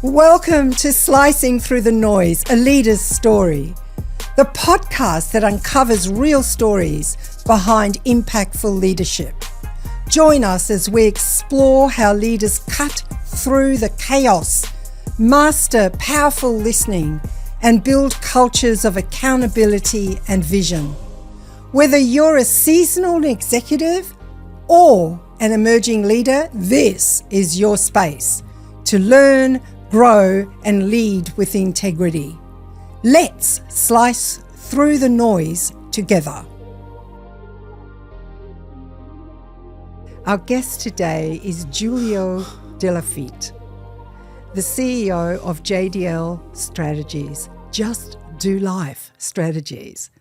Welcome to Slicing Through the Noise, a leader's story, the podcast that uncovers real stories behind impactful leadership. Join us as we explore how leaders cut through the chaos, master powerful listening, and build cultures of accountability and vision. Whether you're a seasonal executive or an emerging leader, this is your space to learn, grow, and lead with integrity. Let's slice through the noise together. Our guest today is Julio De Laffitte, the CEO of JDL Strategies, Just Do Life Strategies.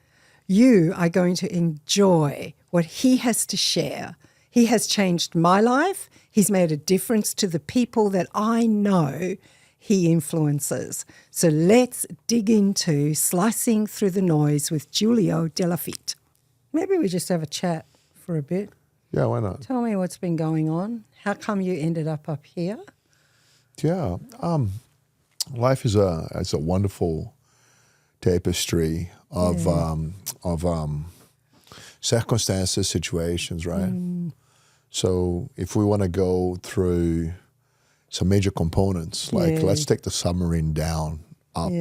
You are going to enjoy what he has to share. He has changed my life. He's made a difference to the people that I know he influences. So let's dig into Slicing Through the Noise with Julio De Laffitte. Maybe we just have a chat for a bit. Yeah, why not? Tell me what's been going on. How come you ended up here? Yeah, life is a wonderful tapestry of circumstances, situations, right? So if we want to go through some major components, like let's take the submarine down, up.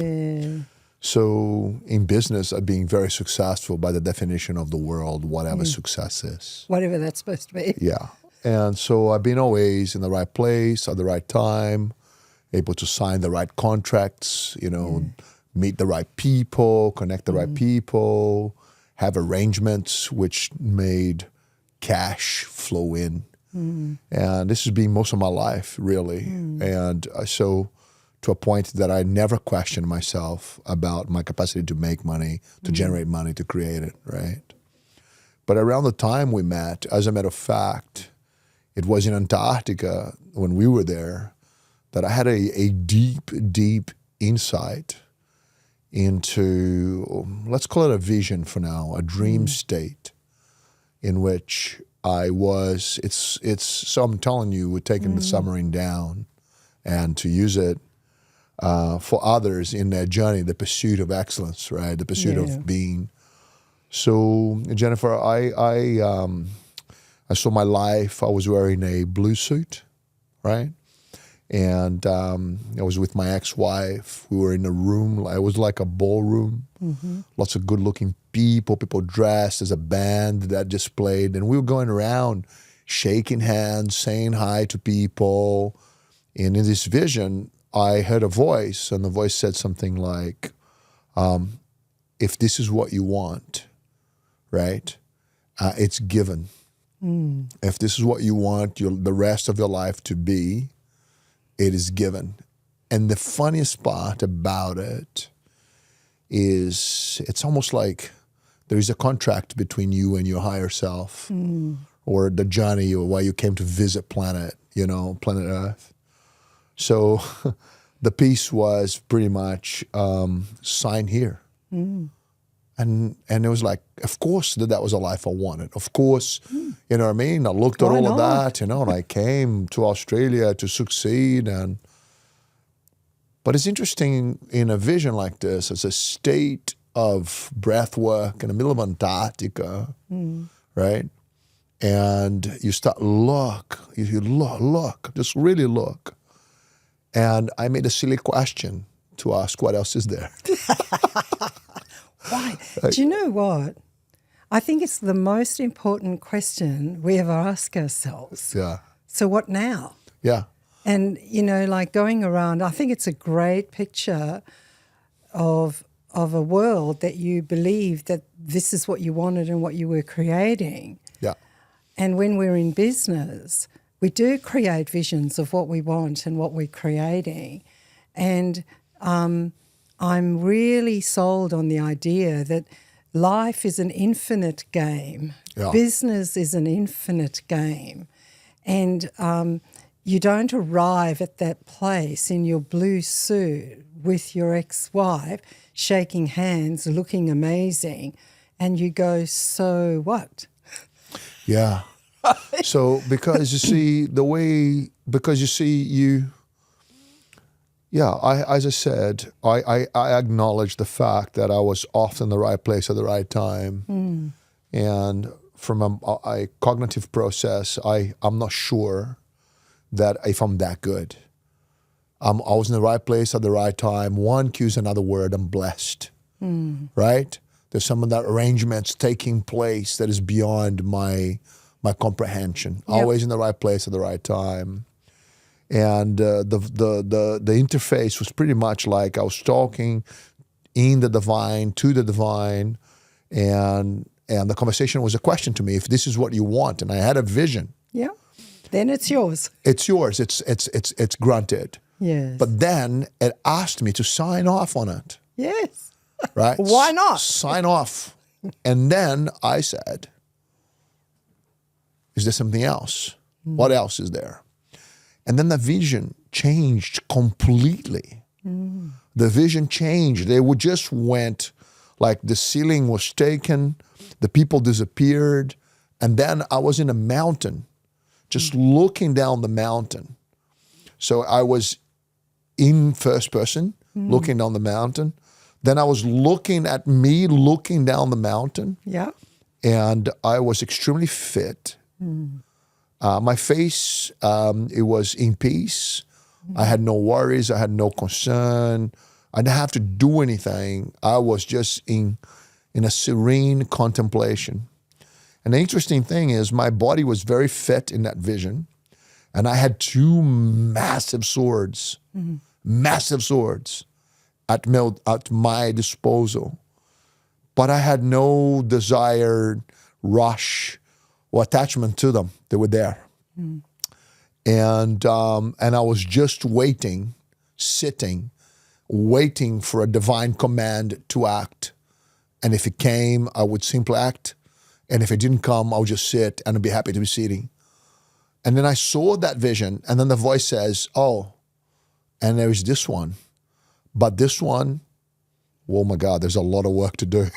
So in business, being very successful by the definition of the world, whatever success is. Whatever that's supposed to be. Yeah. And so I've been always in the right place at the right time, able to sign the right contracts, meet the right people, connect the right people, have arrangements which made cash flow in. And this has been most of my life, really. And so to a point that I never questioned myself about my capacity to make money, to generate money, to create it, right? But around the time we met, as a matter of fact, it was in Antarctica when we were there that I had a deep, deep insight into, let's call it a vision for now, a dream state in which I was, so I'm telling you, we're taking the submarine down and to use it for others in their journey, the pursuit of excellence, right? The pursuit of being. So, Jennifer, I saw my life. I was wearing a blue suit, right? And I was with my ex-wife. We were in a room. It was like a ballroom. Lots of good-looking people dressed as a band that just played. And we were going around shaking hands, saying hi to people. And in this vision, I heard a voice, and the voice said something like, if this is what you want, right, it's given. If this is what you want the rest of your life to be, it is given. And the funniest part about it is it's almost like there is a contract between you and your higher self or the journey or why you came to visit planet Earth. So the piece was pretty much sign here. And it was like, of course that was a life I wanted. Of course, you know what I mean? I looked at all of that, and I came to Australia to succeed. But it's interesting in a vision like this, as a state of breath work in the middle of Antarctica, right? And you start you look, just really look. And I made a silly question to ask, what else is there? Why? Do you know what? I think it's the most important question we ever ask ourselves. Yeah. So what now? Yeah. And, like going around, I think it's a great picture of a world that you believe that this is what you wanted and what you were creating. Yeah. And when we're in business, we do create visions of what we want and what we're creating. And I'm really sold on the idea that life is an infinite game. Yeah. Business is an infinite game. And you don't arrive at that place in your blue suit with your ex-wife, shaking hands, looking amazing, and you go, so what? Yeah. So because you see Yeah, as I said, I acknowledge the fact that I was often in the right place at the right time. And from a cognitive process, I'm not sure that if I'm that good. I was in the right place at the right time. One cues another word, I'm blessed, right? There's some of that arrangements taking place that is beyond my comprehension. Yep. Always in the right place at the right time. And the interface was pretty much like I was talking in the divine, to the divine, and the conversation was a question to me, if this is what you want, and I had a vision. Yeah. Then it's yours. It's yours. It's granted. Yes. But then it asked me to sign off on it. Yes. Right? Why not? Sign off. And then I said, is there something else? What else is there? And then the vision changed completely. The vision changed. They just went like the ceiling was taken, the people disappeared, and then I was in a mountain, just looking down the mountain. So I was in first person, looking down the mountain. Then I was looking at me, looking down the mountain. Yeah. And I was extremely fit. My face, it was in peace. I had no worries. I had no concern. I didn't have to do anything. I was just in a serene contemplation. And the interesting thing is my body was very fit in that vision. And I had two massive swords at my disposal. But I had no desired rush or attachment to them. They were there. And I was just waiting, sitting, waiting for a divine command to act. And if it came, I would simply act. And if it didn't come, I would just sit and I'd be happy to be sitting. And then I saw that vision, and then the voice says, oh, and there is this one. But this one, oh my God, there's a lot of work to do.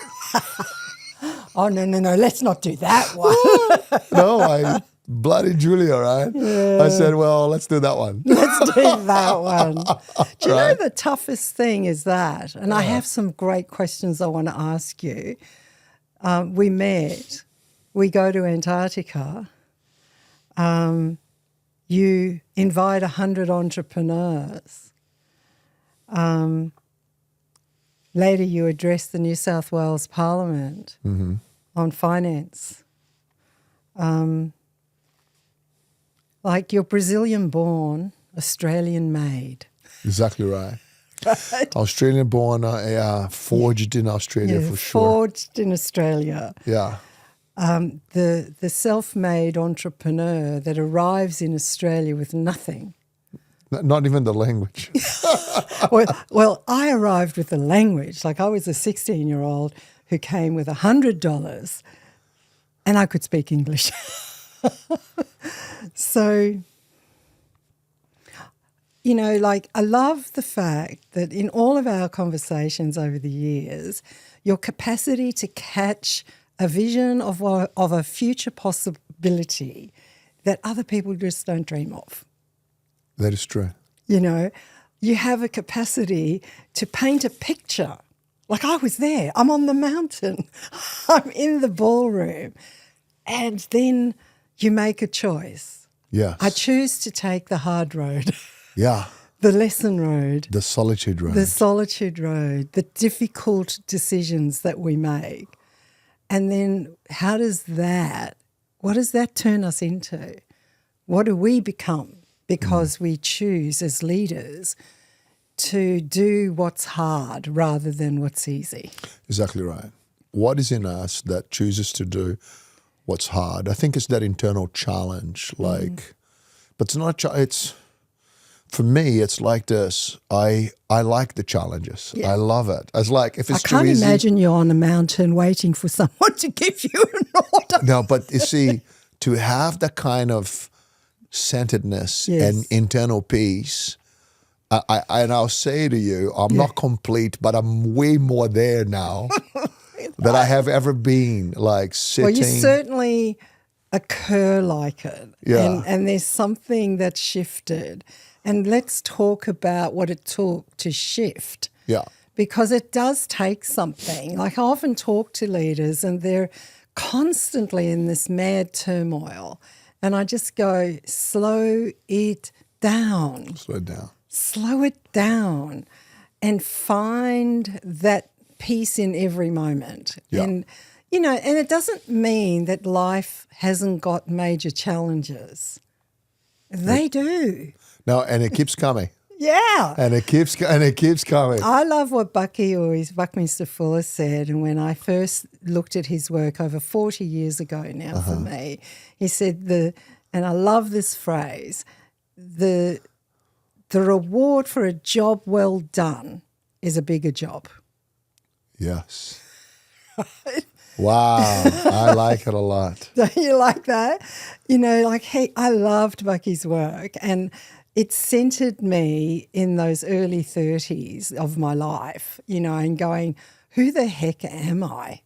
Oh, no, let's not do that one. No, bloody Julia, right? Yeah. I said, well, let's do that one. Let's do that one. Do you know the toughest thing is that? And I have some great questions I want to ask you. We met. We go to Antarctica. You invite 100 entrepreneurs. Later, you address the New South Wales Parliament on finance. Like you're Brazilian-born, Australian-made. Exactly right. Australian-born, forged in Australia for sure. Forged in Australia. Yeah. The self-made entrepreneur that arrives in Australia with nothing. Not even the language. Well, I arrived with the language. Like I was a 16-year-old who came with $100 and I could speak English. So, you know, like I love the fact that in all of our conversations over the years, your capacity to catch a vision of a future possibility that other people just don't dream of. That is true. You know, you have a capacity to paint a picture. Like I was there, I'm on the mountain, I'm in the ballroom, and then you make a choice. Yes. I choose to take the hard road. Yeah. The lesson road. The solitude road. The solitude road, the difficult decisions that we make. And then what does that turn us into? What do we become? Because we choose as leaders to do what's hard rather than what's easy. Exactly right. What is in us that chooses to do what's hard? I think it's that internal challenge. But it's not. For me, it's like this. I like the challenges. Yeah. I love it. It's like if it's too easy. I can't imagine you're on a mountain waiting for someone to give you an order. No, but you see, to have that kind of centeredness and internal peace, and I'll say to you, I'm not complete, but I'm way more there now than I have ever been. Like sitting. Well, you certainly occur like it. Yeah. And there's something that's shifted. And let's talk about what it took to shift. Yeah. Because it does take something. Like I often talk to leaders and they're constantly in this mad turmoil. And I just go, slow it down. Slow it down. Slow it down and find that peace in every moment. Yeah. And, you know, and it doesn't mean that life hasn't got major challenges. They do. No, and it keeps coming. Yeah. And it keeps coming. I love what Buckminster Fuller said, and when I first looked at his work over 40 years ago now for me, he said and I love this phrase, the reward for a job well done is a bigger job. Yes. Wow. I like it a lot. Don't you like that? You know, like, hey, I loved Bucky's work, and it centered me in those early 30s of my life, you know, and going, who the heck am I?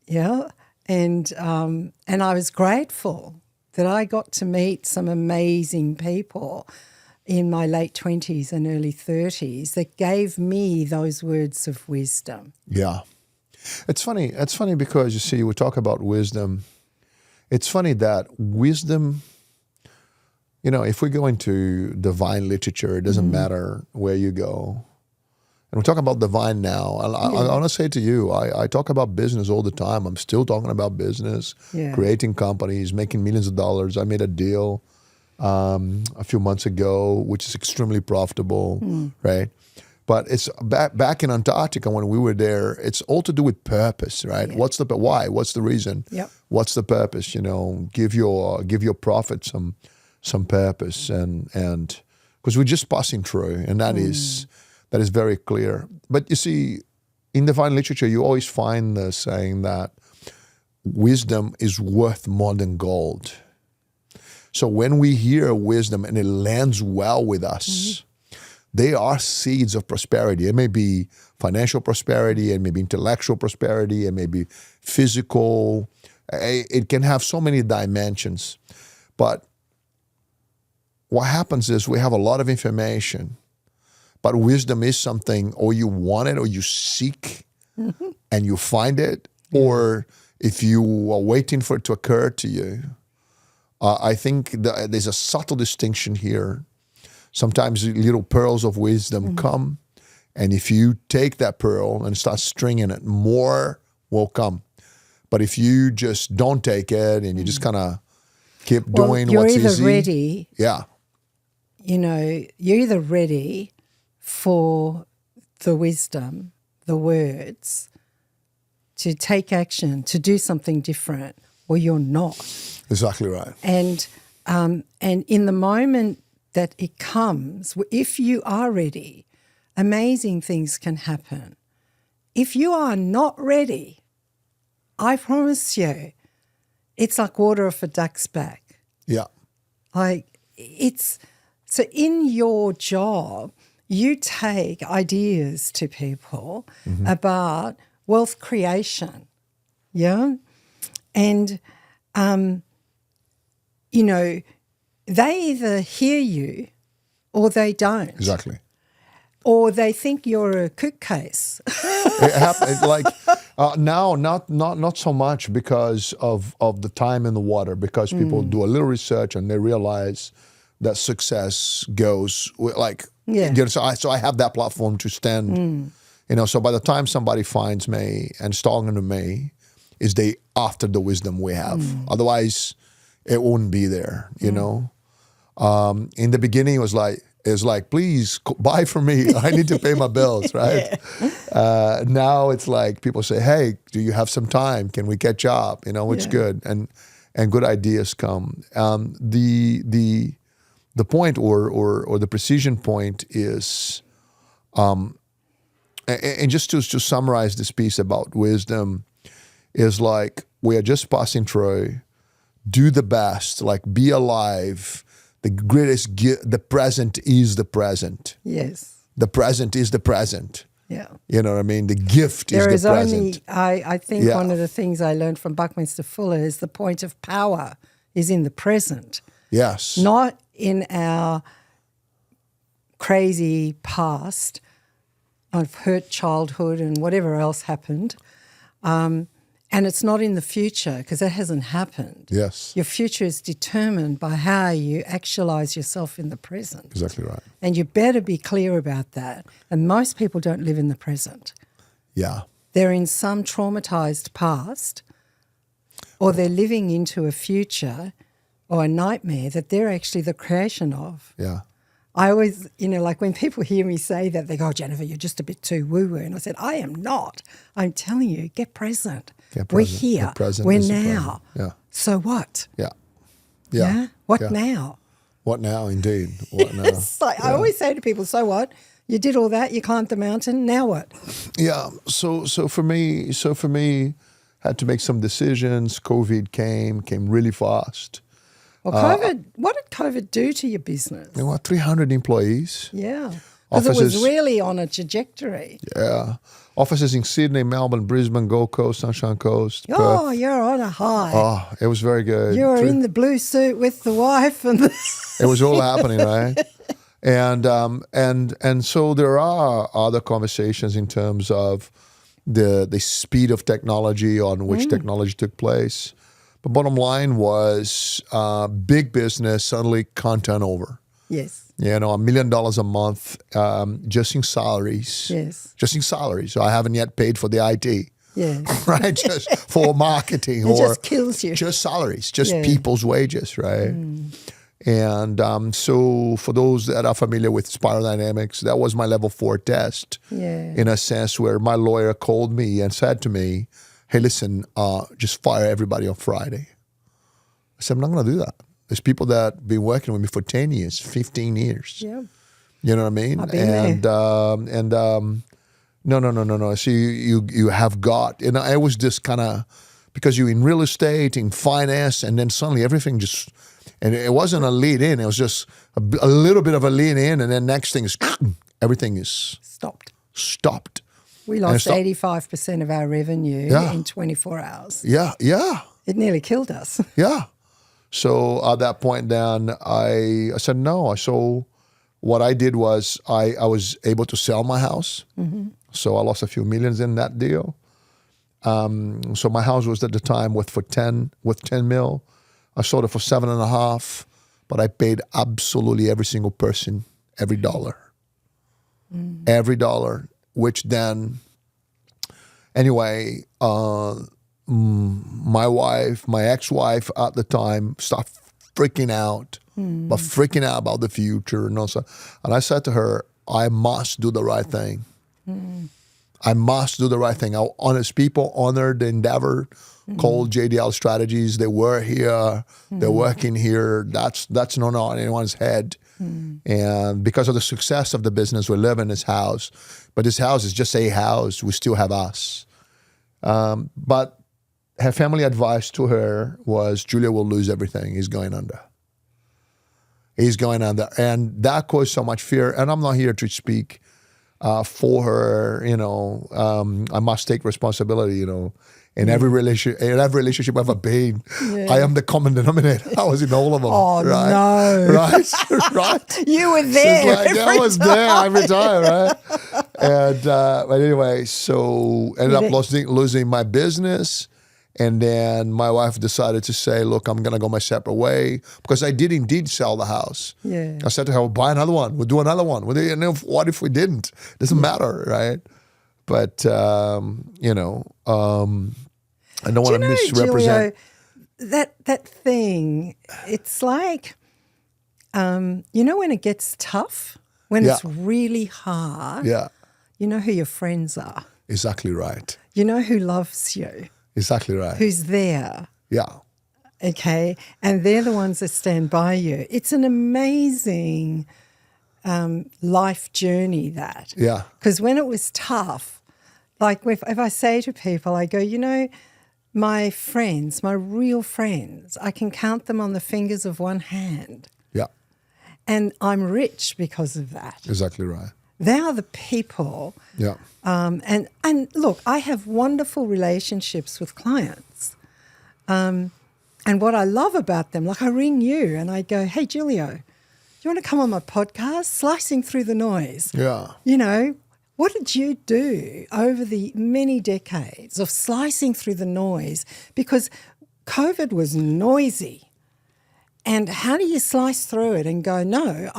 Yeah. And I was grateful that I got to meet some amazing people in my late 20s and early 30s that gave me those words of wisdom. Yeah. It's funny. It's funny because, you see, we talk about wisdom. It's funny that wisdom, you know, if we go into divine literature, it doesn't matter where you go. And we talk about divine now. I want to say to you, I talk about business all the time. I'm still talking about business, creating companies, making millions of dollars. I made a deal a few months ago, which is extremely profitable, right? But it's back in Antarctica when we were there. It's all to do with purpose, right? Yeah. What's the why? What's the reason? Yep. What's the purpose? You know, give your prophet some purpose, and because we're just passing through, and that is very clear. But you see, in divine literature, you always find the saying that wisdom is worth more than gold. So when we hear wisdom and it lands well with us, they are seeds of prosperity. It may be financial prosperity, it may be intellectual prosperity, it may be physical. It can have so many dimensions. But what happens is we have a lot of information, but wisdom is something, or you want it, or you seek and you find it, or if you are waiting for it to occur to you. I think there's a subtle distinction here. Sometimes little pearls of wisdom come, and if you take that pearl and start stringing it, more will come. But if you just don't take it and you just kind of keep doing what's easy. You're either ready. Yeah. You know, you're either ready for the wisdom, the words, to take action, to do something different, or you're not. Exactly right. And in the moment that it comes, if you are ready, amazing things can happen. If you are not ready, I promise you, it's like water off a duck's back. Yeah. So in your job, you take ideas to people about wealth creation, yeah? And, you know, they either hear you or they don't. Exactly. Or they think you're a cook case. It happened like now, not so much because of the time in the water, because people do a little research and they realize that success goes like, you know, so I have that platform to stand, you know, so by the time somebody finds me and is talking to me, is they after the wisdom we have. Otherwise, it wouldn't be there, you know. In the beginning, it was like, please buy from me. I need to pay my bills, right? Now it's like people say, hey, do you have some time? Can we catch up? You know, it's good. And good ideas come. The point or the precision point is, and just to summarize this piece about wisdom, is like we are just passing through, do the best, like be alive. The greatest gift, the present is the present. Yes. The present is the present. Yeah. You know what I mean? The gift is the present. I think one of the things I learned from Buckminster Fuller is the point of power is in the present. Yes. Not in our crazy past of hurt childhood and whatever else happened. And it's not in the future because that hasn't happened. Yes. Your future is determined by how you actualize yourself in the present. Exactly right. And you better be clear about that. And most people don't live in the present. Yeah. They're in some traumatized past, or they're living into a future or a nightmare that they're actually the creation of. Yeah. I always, like when people hear me say that, they go, "Oh, Jennifer, you're just a bit too woo-woo." And I said, I am not. I'm telling you, get present. Get present. We're here. The present We're is the now. present. Yeah. So what? Yeah. Yeah. What Yeah. now? What now, indeed? What now? It's like, I always say to people, so what? You did all that, you climbed the mountain, now what? Yeah. So for me, had to make some decisions. COVID came really fast. Well, what did COVID do to your business? There were 300 employees. Yeah. Because it was Offices- really on a trajectory. Yeah. Offices in Sydney, Melbourne, Brisbane, Gold Coast, Sunshine Coast. Oh, Perth. you're on a high. Oh, it was very good. You're in the blue suit with the wife and It was all happening, right? And so there are other conversations in terms of the speed of technology on which technology took place. But bottom line was big business suddenly can't turn over. Yes. $1 million a month just in salaries. Yes. Just in salaries. So I haven't yet paid for the IT. Yeah. Right? Just for marketing. It just kills you. Just salaries, just Yeah. people's wages, right? And so for those that are familiar with spiral dynamics, that was my level 4 test. Yeah. In a sense where my lawyer called me and said to me, "Hey, listen, just fire everybody on Friday." I said, "I'm not going to do that. There's people that have been working with me for 10 years, 15 years. Yeah. You know what I mean? I've been there. No. So you have got, and I was just kind of, because you're in real estate, in finance, and then suddenly everything just, and it wasn't a lead in, it was just a little bit of a lean in, and then next thing is, everything is stopped. We lost 85% of our revenue in 24 hours. Yeah. It nearly killed us. Yeah. So at that point then, I said no. So what I did was I was able to sell my house. So I lost a few millions in that deal. So my house was at the time with 10 mil. I sold it for 7.5, but I paid absolutely every single person, every dollar. Every dollar, which then, anyway, my ex-wife at the time started freaking out, but freaking out about the future. And I said to her, I must do the right thing. I must do the right thing. Honest people honored the endeavor called JDL Strategies. They were here. They're working here. That's not on anyone's head. And because of the success of the business, we live in this house. But this house is just a house. We still have us. But her family advice to her was, Julio will lose everything. He's going under. He's going under. And that caused so much fear. And I'm not here to speak for her. I must take responsibility, In every relationship I've ever been, I am the common denominator. I was in all of them. Oh, right? no. Right? You were there. I was there every time, right? And but anyway, so ended up losing my business. And then my wife decided to say, look, I'm going to go my separate way, because I did indeed sell the house. Yeah. I said to her, we'll buy another one. We'll do another one. And what if we didn't? Doesn't matter, right? But, I don't want to misrepresent. Julio, that thing, it's like, when it gets tough, when it's really hard, you know who your friends are. Exactly right. You know who loves you. Exactly right. Who's there. Yeah. Okay. And they're the ones that stand by you. It's an amazing life journey, that. Yeah. Because when it was tough, like if I say to people, I go, my friends, my real friends, I can count them on the fingers of one hand. Yeah. And I'm rich because of that. Exactly right. They are the people. Yeah. And look, I have wonderful relationships with clients. And what I love about them, like I ring you and I go, hey, Julio, you want to come on my podcast? Slicing Through the Noise. Yeah. You know, what did you do over the many decades of slicing through the noise? Because COVID was noisy. And how do you slice through it and go, no,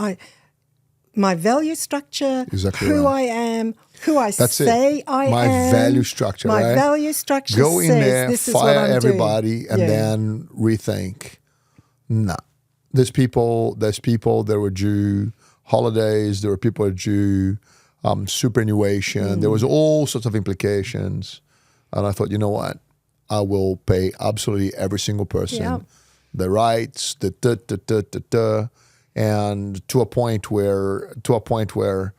my value structure, Exactly who right. I am, who I That's say it. I My am. value structure, My right? value structure Go in says there, this is what fire I'm everybody, doing. and then rethink. Nah. There's people that were due holidays. There were people that were due superannuation. There was all sorts of implications. And I thought, you know what? I will pay absolutely every single person the rights, and to a point where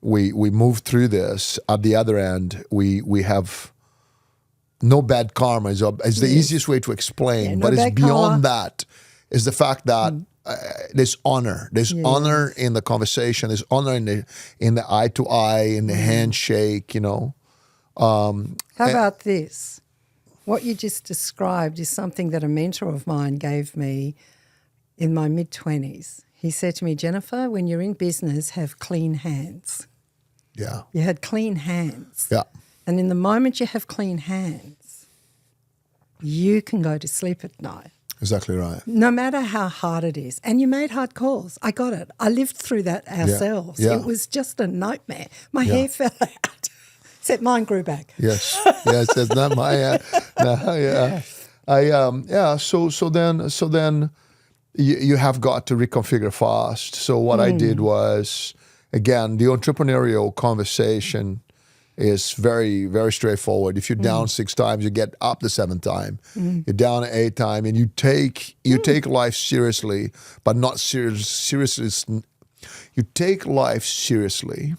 we move through this. At the other end, we have no bad karma is the easiest way to explain, no but it's bad beyond karma. that. Is the fact that there's honor. There's honor in the conversation. There's honor in the eye to eye, in the handshake. You know. How about this? What you just described is something that a mentor of mine gave me in my mid-20s. He said to me, Jennifer, when you're in business, have clean hands. Yeah. You had clean hands. Yeah. And in the moment you have clean hands, you can go to sleep at night. Exactly right. No matter how hard it is. And you made hard calls. I got it. I lived through that ourselves. Yeah. It was just a nightmare. My hair fell out. Except mine grew back. Yes. Yes. That's not my. So then you have got to reconfigure fast. So what I did was, again, the entrepreneurial conversation is very, very straightforward. If you're down 6 times, you get up the 7th time. You're down 8 times, and you take life seriously, but not seriously. You take life seriously,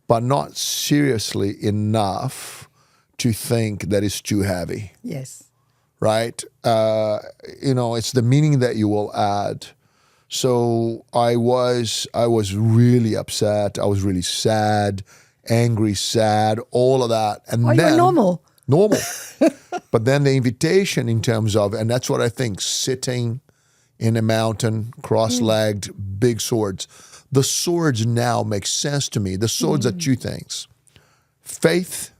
but not seriously enough to think that it's too heavy. Yes. Right? It's the meaning that you will add. So I was really upset. I was really sad. Angry, sad, all of that. And then you're normal. Normal. But then the invitation in terms of, and that's what I think, sitting in a mountain, cross-legged, big swords. The swords now make sense to me. The swords are 2 things. Faith,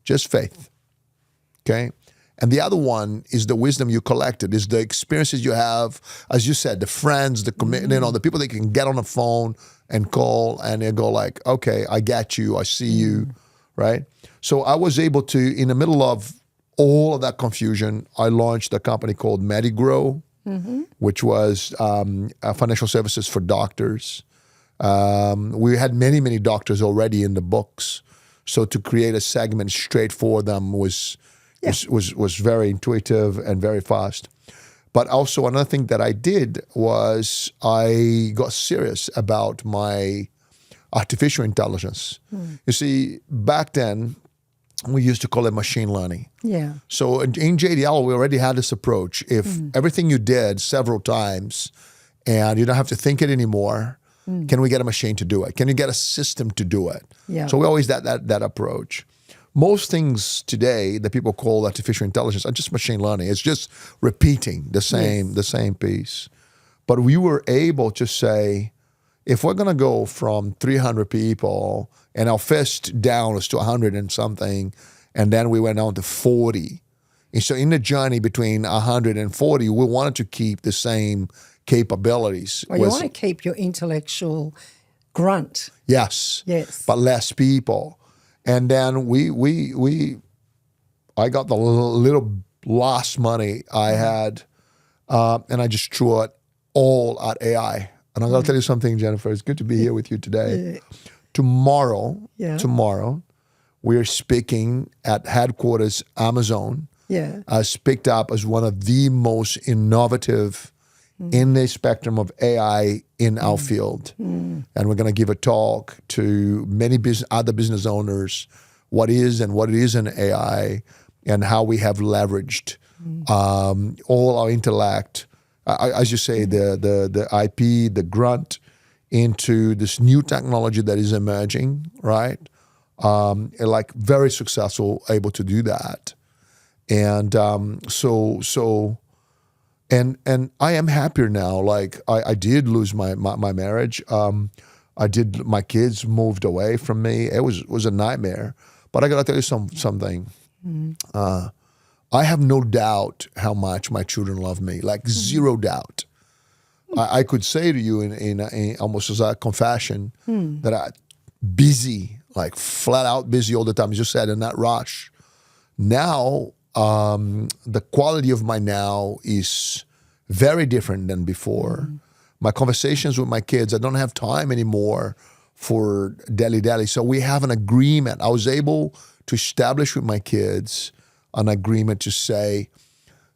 just faith. Okay? And the other one is the wisdom you collected, is the experiences you have, as you said, the friends, the commitment, the people that can get on the phone and call and they go like, okay, I got you, I see you, right? So I was able to, in the middle of all of that confusion, I launched a company called MediGrow, which was financial services for doctors. We had many, many doctors already in the books. So to create a segment straight for them was very intuitive and very fast. But also another thing that I did was I got serious about my artificial intelligence. You see, back then, we used to call it machine learning. Yeah. So in JDL, we already had this approach. If everything you did several times and you don't have to think it anymore, can we get a machine to do it? Can you get a system to do it? Yeah. So we always that approach. Most things today that people call artificial intelligence are just machine learning. It's just repeating the same piece. But we were able to say, if we're going to go from 300 people and our first down was to 100 and something, and then we went on to 40. And so in the journey between 100 and 40, we wanted to keep the same capabilities. Well, you want to keep your intellectual grunt. Yes. Yes. But less people. And then I got the little last money I had, and I just threw it all at AI. And I'm going to tell you something, Jennifer. It's good to be here with you today. Tomorrow, we're speaking at headquarters Amazon. As picked up as one of the most innovative in the spectrum of AI in our field. And we're going to give a talk to many other business owners, what is and what it isn't AI, and how we have leveraged all our intellect, as you say, the IP, the grunt, into this new technology that is emerging, right? Like very successful, able to do that. And And I am happier now. Like I did lose my marriage. My kids moved away from me. It was a nightmare. But I gotta tell you something. I have no doubt how much my children love me. Like zero doubt. I could say to you in almost as a confession that I'm busy, like flat out busy all the time. As you said, in that rush. Now, the quality of my now is very different than before. My conversations with my kids, I don't have time anymore for dilly-dally. So we have an agreement. I was able to establish with my kids an agreement to say,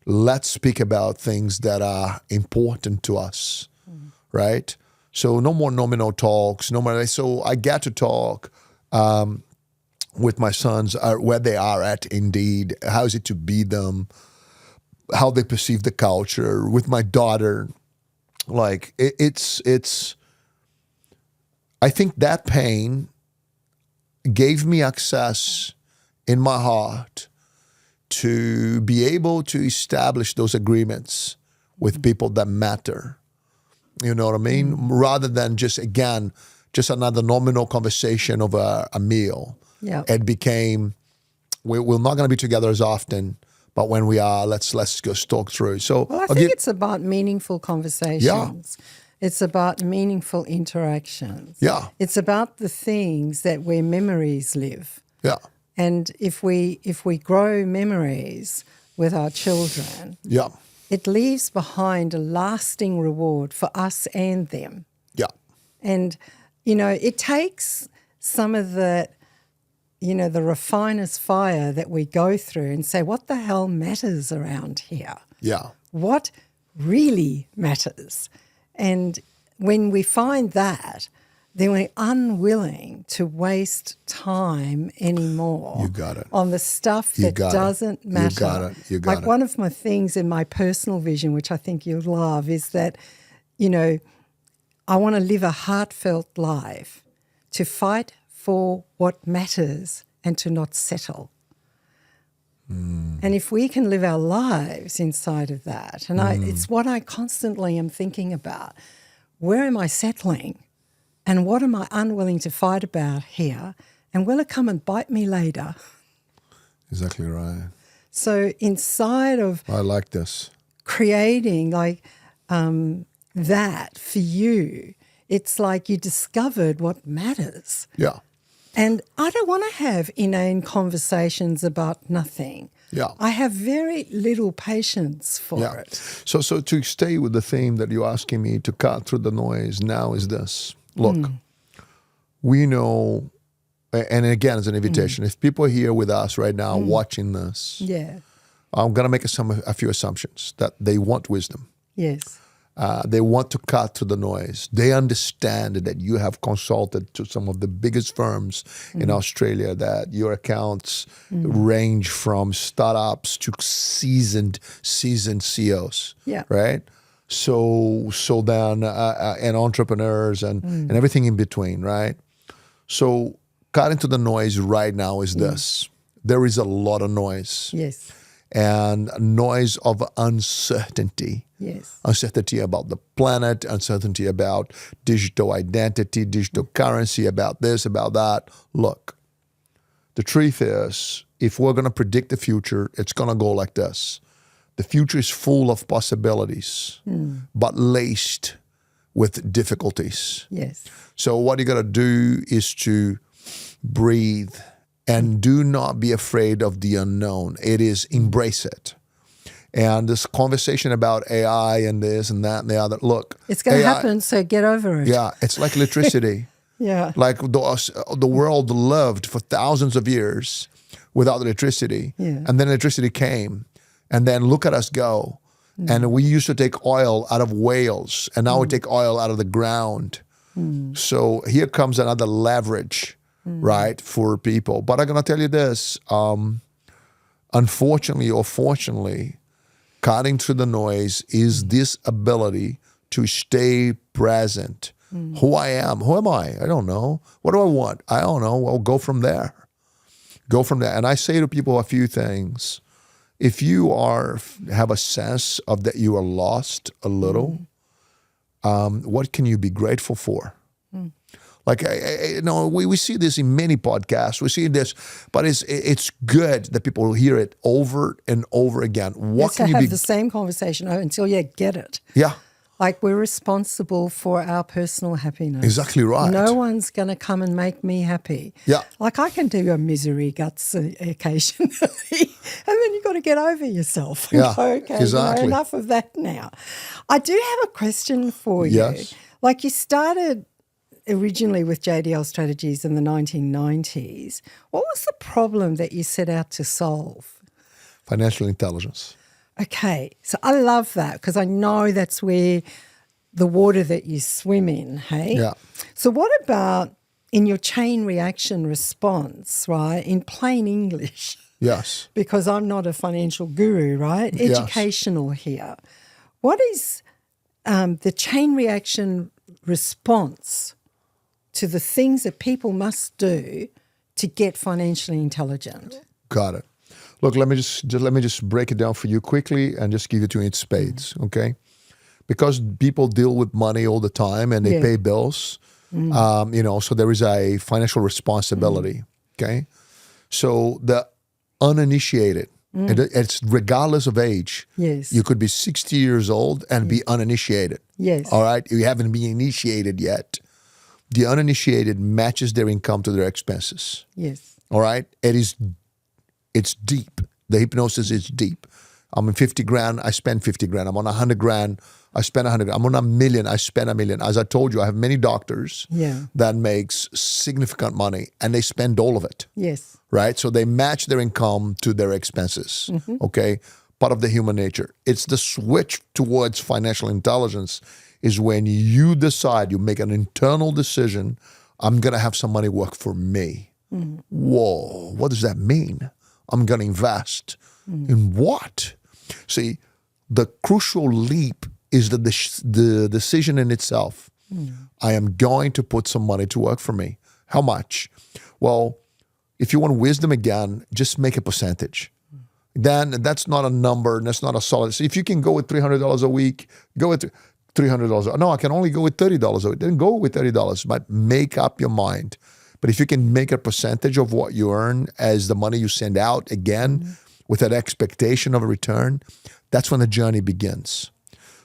let's speak about things that are important to us, right? So no more nominal talks, no more. So I get to talk with my sons where they are at indeed. How is it to be them? How they perceive the culture. With my daughter, like it's. I think that pain gave me access in my heart to be able to establish those agreements with people that matter. You know what I mean? Rather than just another nominal conversation over a meal. Yeah. It became, we're not going to be together as often, but when we are, let's just talk through. So well, I think it's about meaningful conversations. Yeah. It's about meaningful interactions. Yeah. It's about the things where memories live. Yeah. And if we grow memories with our children, Yeah. it leaves behind a lasting reward for us and them. Yeah. And, it takes some of the refiner's fire that we go through and say, what the hell matters around here? Yeah. What really matters? And when we find that, then we're unwilling to waste time anymore. You got it. On the stuff that doesn't matter. You got it. One of my things in my personal vision, which I think you'll love, is that, I want to live a heartfelt life, to fight for what matters and to not settle. And if we can live our lives inside of that, and it's what I constantly am thinking about. Where am I settling? And what am I unwilling to fight about here? And will it come and bite me later? Exactly right. So inside of I like this. Creating that for you, it's like you discovered what matters. Yeah. And I don't want to have inane conversations about nothing. Yeah. I have very little patience for it. So to stay with the theme that you're asking me to cut through the noise now is this. Look, we know, and again, it's an invitation. If people are here with us right now watching this, I'm going to make a few assumptions that they want wisdom. Yes. They want to cut through the noise. They understand that you have consulted to some of the biggest firms in Australia, that your accounts range from startups to seasoned CEOs, right? So then, and entrepreneurs and everything in between, right? So cutting to the noise right now is this. There is a lot of noise. Yes. And noise of uncertainty. Yes. Uncertainty about the planet, uncertainty about digital identity, digital currency, about this, about that. Look, the truth is, if we're going to predict the future, it's going to go like this. The future is full of possibilities, but laced with difficulties. Yes. So what you got to do is to breathe and do not be afraid of the unknown. It is embrace it. And this conversation about AI and this and that and the other, look. It's going to happen, so get over it. Yeah, it's like electricity. Yeah. Like the world lived for thousands of years without electricity. Yeah. And then electricity came. And then look at us go. And we used to take oil out of whales, and now we take oil out of the ground. So here comes another leverage, right, for people. But I'm going to tell you this, unfortunately or fortunately, cutting through the noise is this ability to stay present. Who I am, who am I? I don't know. What do I want? I don't know. Well, go from there. Go from there. And I say to people a few things. if you have a sense of that you are lost a little, what can you be grateful for? Like, we see this in many podcasts. We see this, but it's good that people hear it over and over again. Let's have the same conversation until you get it. Yeah. Like, we're responsible for our personal happiness. Exactly right. No one's going to come and make me happy. Yeah. Like, I can do a misery guts occasionally, and then you've got to get over yourself. And Yeah, go, okay, exactly. enough of that now. I do have a question for you. Yes. Like, you started originally with JDL Strategies in the 1990s. What was the problem that you set out to solve? Financial intelligence. Okay, so I love that because I know that's where the water that you swim in, hey? Yeah. So what about in your chain reaction response, right, in plain English? Yes. Because I'm not a financial guru, right? Yes. Educational here. What is the chain reaction response to the things that people must do to get financially intelligent? Got it. Look, let me just break it down for you quickly and just give it to you in spades, okay? Because people deal with money all the time and they pay bills, so there is a financial responsibility, okay? So the uninitiated, and it's regardless of age. Yes. You could be 60 years old and be uninitiated. Yes. All right? You haven't been initiated yet. The uninitiated matches their income to their expenses. Yes. All right? It's deep. The hypnosis is deep. I'm on 50 grand, I spend 50 grand. I'm on 100 grand, I spend 100 grand. I'm on $1 million, I spend $1 million. As I told you, I have many doctors that makes significant money and they spend all of it. Yes. Right? So they match their income to their expenses. Okay? Part of the human nature. It's the switch towards financial intelligence is when you decide, you make an internal decision, I'm going to have some money work for me. Whoa, what does that mean? I'm going to invest in what? See, the crucial leap is the decision in itself. I am going to put some money to work for me. How much? Well, if you want wisdom again, just make a percentage. Then that's not a number. That's not a solid. So if you can go with $300 a week, go with $300. No, I can only go with $30 a week. Then go with $30, but make up your mind. But if you can make a percentage of what you earn as the money you send out again with that expectation of a return, that's when the journey begins.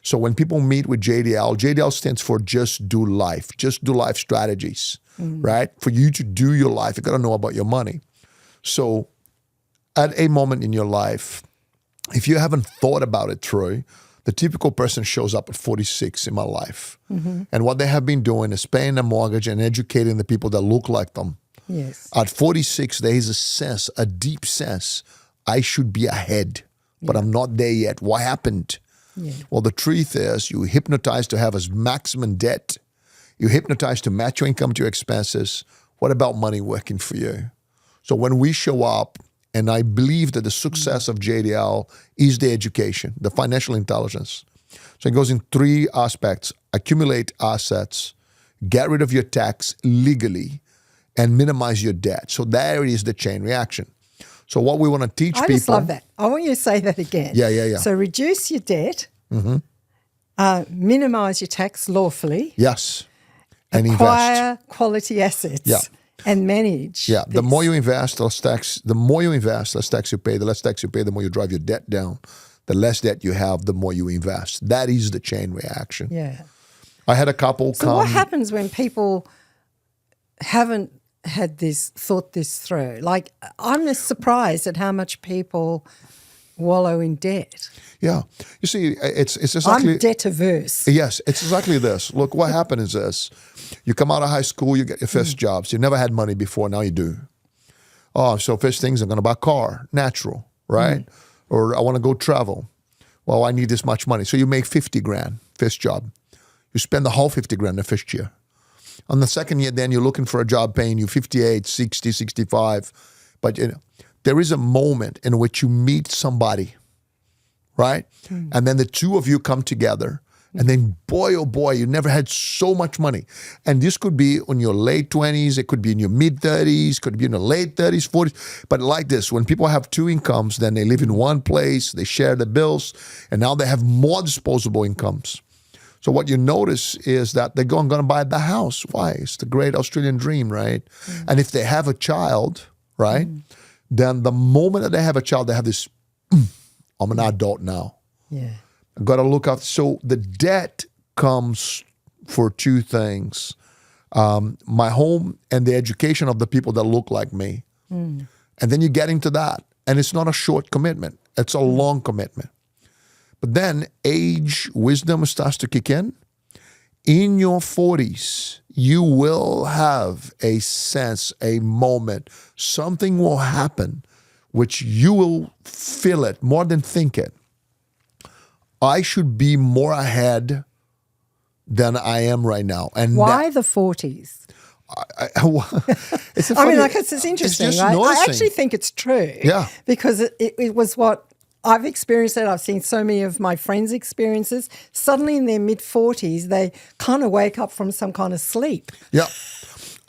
So when people meet with JDL, JDL stands for Just Do Life Strategies, right? For you to do your life, you got to know about your money. So at a moment in your life, if you haven't thought about it, Troy, the typical person shows up at 46 in my life. And what they have been doing is paying a mortgage and educating the people that look like them. Yes. At 46, there is a deep sense, I should be ahead, but I'm not there yet. What happened? Yeah. Well, the truth is you hypnotized to have as maximum debt. You hypnotized to match your income to your expenses. What about money working for you? So when we show up, and I believe that the success of JDL is the education, the financial intelligence. So it goes in 3 aspects: accumulate assets, get rid of your tax legally, and minimize your debt. So there is the chain reaction. So what we want to teach people. I just love that. I want you to say that again. Yeah. So reduce your debt, minimize your tax lawfully. Yes. And acquire invest. Quality assets. Yeah. And manage. Yeah, this. the more you invest, less tax you pay. The less tax you pay, the more you drive your debt down. The less debt you have, the more you invest. That is the chain reaction. Yeah. I had a couple So what happens when people haven't thought this through? Like, I'm just surprised at how much people wallow in debt. Yeah. You see, it's exactly... I'm debt averse. Yes, it's exactly this. Look, what happened is this. You come out of high school, you get your first jobs. You never had money before, now you do. Oh, so first things, I'm going to buy a car. Natural, right? Or I want to go travel. Well, I need this much money. So you make 50 grand, first job. You spend the whole 50 grand the first year. On the second year, then you're looking for a job paying you 58, 60, 65. But there is a moment in which you meet somebody, right? And then the two of you come together And then, boy, oh boy, you never had so much money. And this could be in your late 20s, it could be in your mid-30s, could be in the late 30s, 40s. But like this, when people have two incomes, then they live in one place, they share the bills, and now they have more disposable incomes. So what you notice is that they're going to buy the house. Why? It's the great Australian dream, right? And if they have a child, right, then the moment that they have a child, they have this, I'm an adult now. Yeah. I've got to look out. So the debt comes for two things. My home and the education of the people that look like me. And then you get into that. And it's not a short commitment. It's a long commitment. But then age, wisdom starts to kick in. In your 40s, you will have a sense, a moment. Something will happen which you will feel it more than think it. I should be more ahead than I am right now. And why the 40s? It's I mean, like, it's interesting, just right? noticing. I actually think it's true. Yeah. Because it was what I've experienced it. I've seen so many of my friends' experiences. Suddenly in their mid-40s, they kind of wake up from some kind of sleep. Yeah.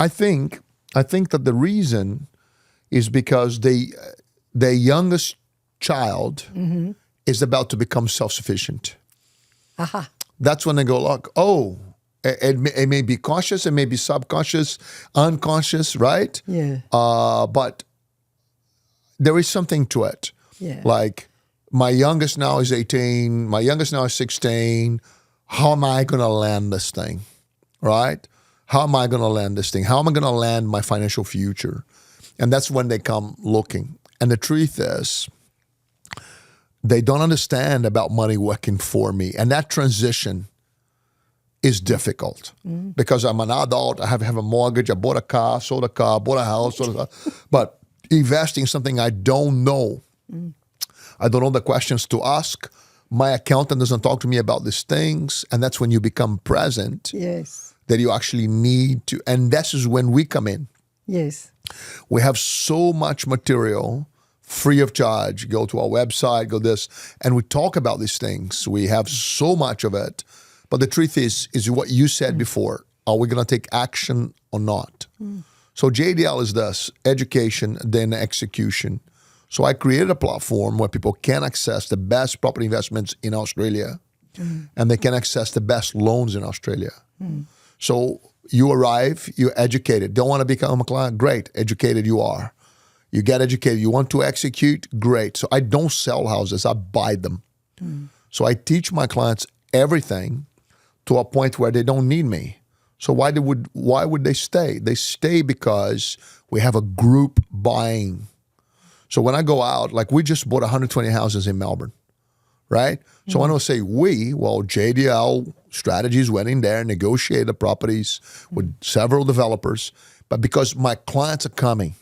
I think that the reason is because their youngest child is about to become self-sufficient. Aha. That's when they go, look, it may be conscious, it may be subconscious, unconscious, right? Yeah. But there is something to it. Yeah. Like, my youngest now is 18, my youngest now is 16. How am I going to land this thing, right? How am I going to land this thing? How am I going to land my financial future? And that's when they come looking. And the truth is, they don't understand about money working for me. And that transition is difficult because I'm an adult. I have a mortgage. I bought a car, sold a car, bought a house. But investing in something I don't know. I don't know the questions to ask. My accountant doesn't talk to me about these things. And that's when you become present. Yes. That you actually need to. And this is when we come in. Yes. We have so much material free of charge. Go to our website, go this, and we talk about these things. We have so much of it. But the truth is what you said before. Are we going to take action or not? So JDL is this, education, then execution. So I created a platform where people can access the best property investments in Australia and they can access the best loans in Australia. So you arrive, you're educated. Don't want to become a client? Great. Educated you are. You get educated. You want to execute? Great. So I don't sell houses. I buy them. So I teach my clients everything to a point where they don't need me. So why would they stay? They stay because we have a group buying. So when I go out, like we just bought 120 houses in Melbourne, right? So when I say JDL Strategies went in there and negotiated the properties with several developers, but because my clients are coming.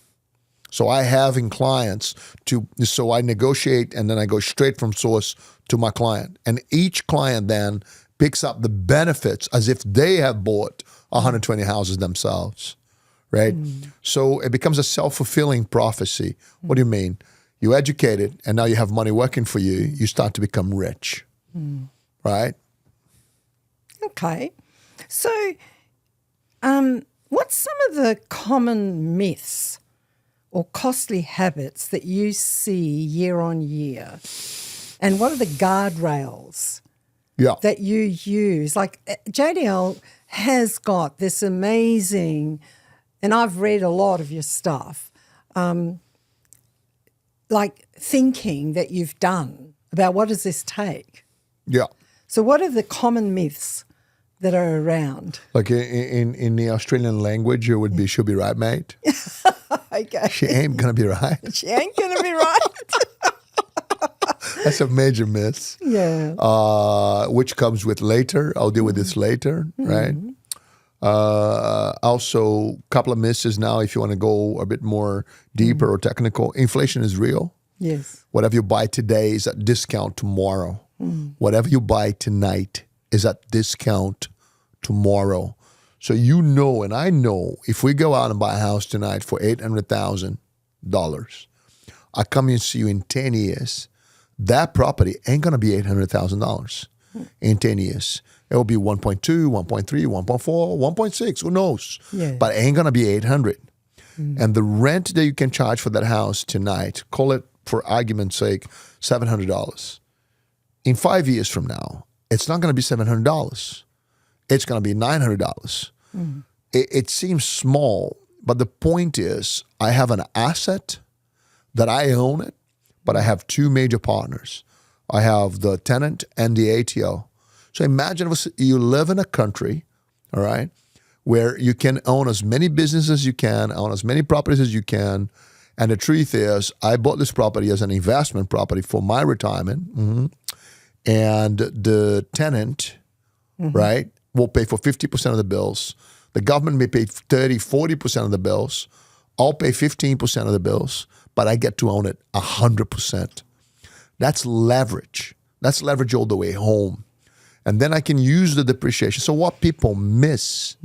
So I have in clients so I negotiate and then I go straight from source to my client. And each client then picks up the benefits as if they have bought 120 houses themselves, right? So it becomes a self-fulfilling prophecy. What do you mean? You educated and now you have money working for you. You start to become rich, right? Okay. So what's some of the common myths or costly habits that you see year on year? And what are the guardrails that you use? Like JDL has got this amazing, and I've read a lot of your stuff, like thinking that you've done about what does this take? Yeah. So what are the common myths that are around? Like in the Australian language, it would be, she'll be right, mate. Okay. She ain't going to be right. She ain't going to be right. That's a major myth. Yeah. Which comes with later. I'll deal with this later, right? Also, a couple of misses now, if you want to go a bit more deeper or technical. Inflation is real. Yes. Whatever you buy today is at discount tomorrow. Whatever you buy tonight is at discount tomorrow. So you know, and I know, if we go out and buy a house tonight for $800,000, I come and see you in 10 years, that property ain't going to be $800,000. in 10 years. It will be 1.2, 1.3, 1.4, 1.6, who knows? Yeah. But it ain't going to be 800. And the rent that you can charge for that house tonight, call it for argument's sake, $700. In 5 years from now, it's not going to be $700. It's going to be $900. It seems small, but the point is I have an asset that I own it, but I have two major partners. I have the tenant and the ATO. So imagine if you live in a country, all right, where you can own as many businesses as you can, own as many properties as you can. And the truth is, I bought this property as an investment property for my retirement. And the tenant, right, will pay for 50% of the bills. The government may pay 30, 40% of the bills. I'll pay 15% of the bills, but I get to own it 100%. That's leverage. That's leverage all the way home. And then I can use the depreciation. So what people miss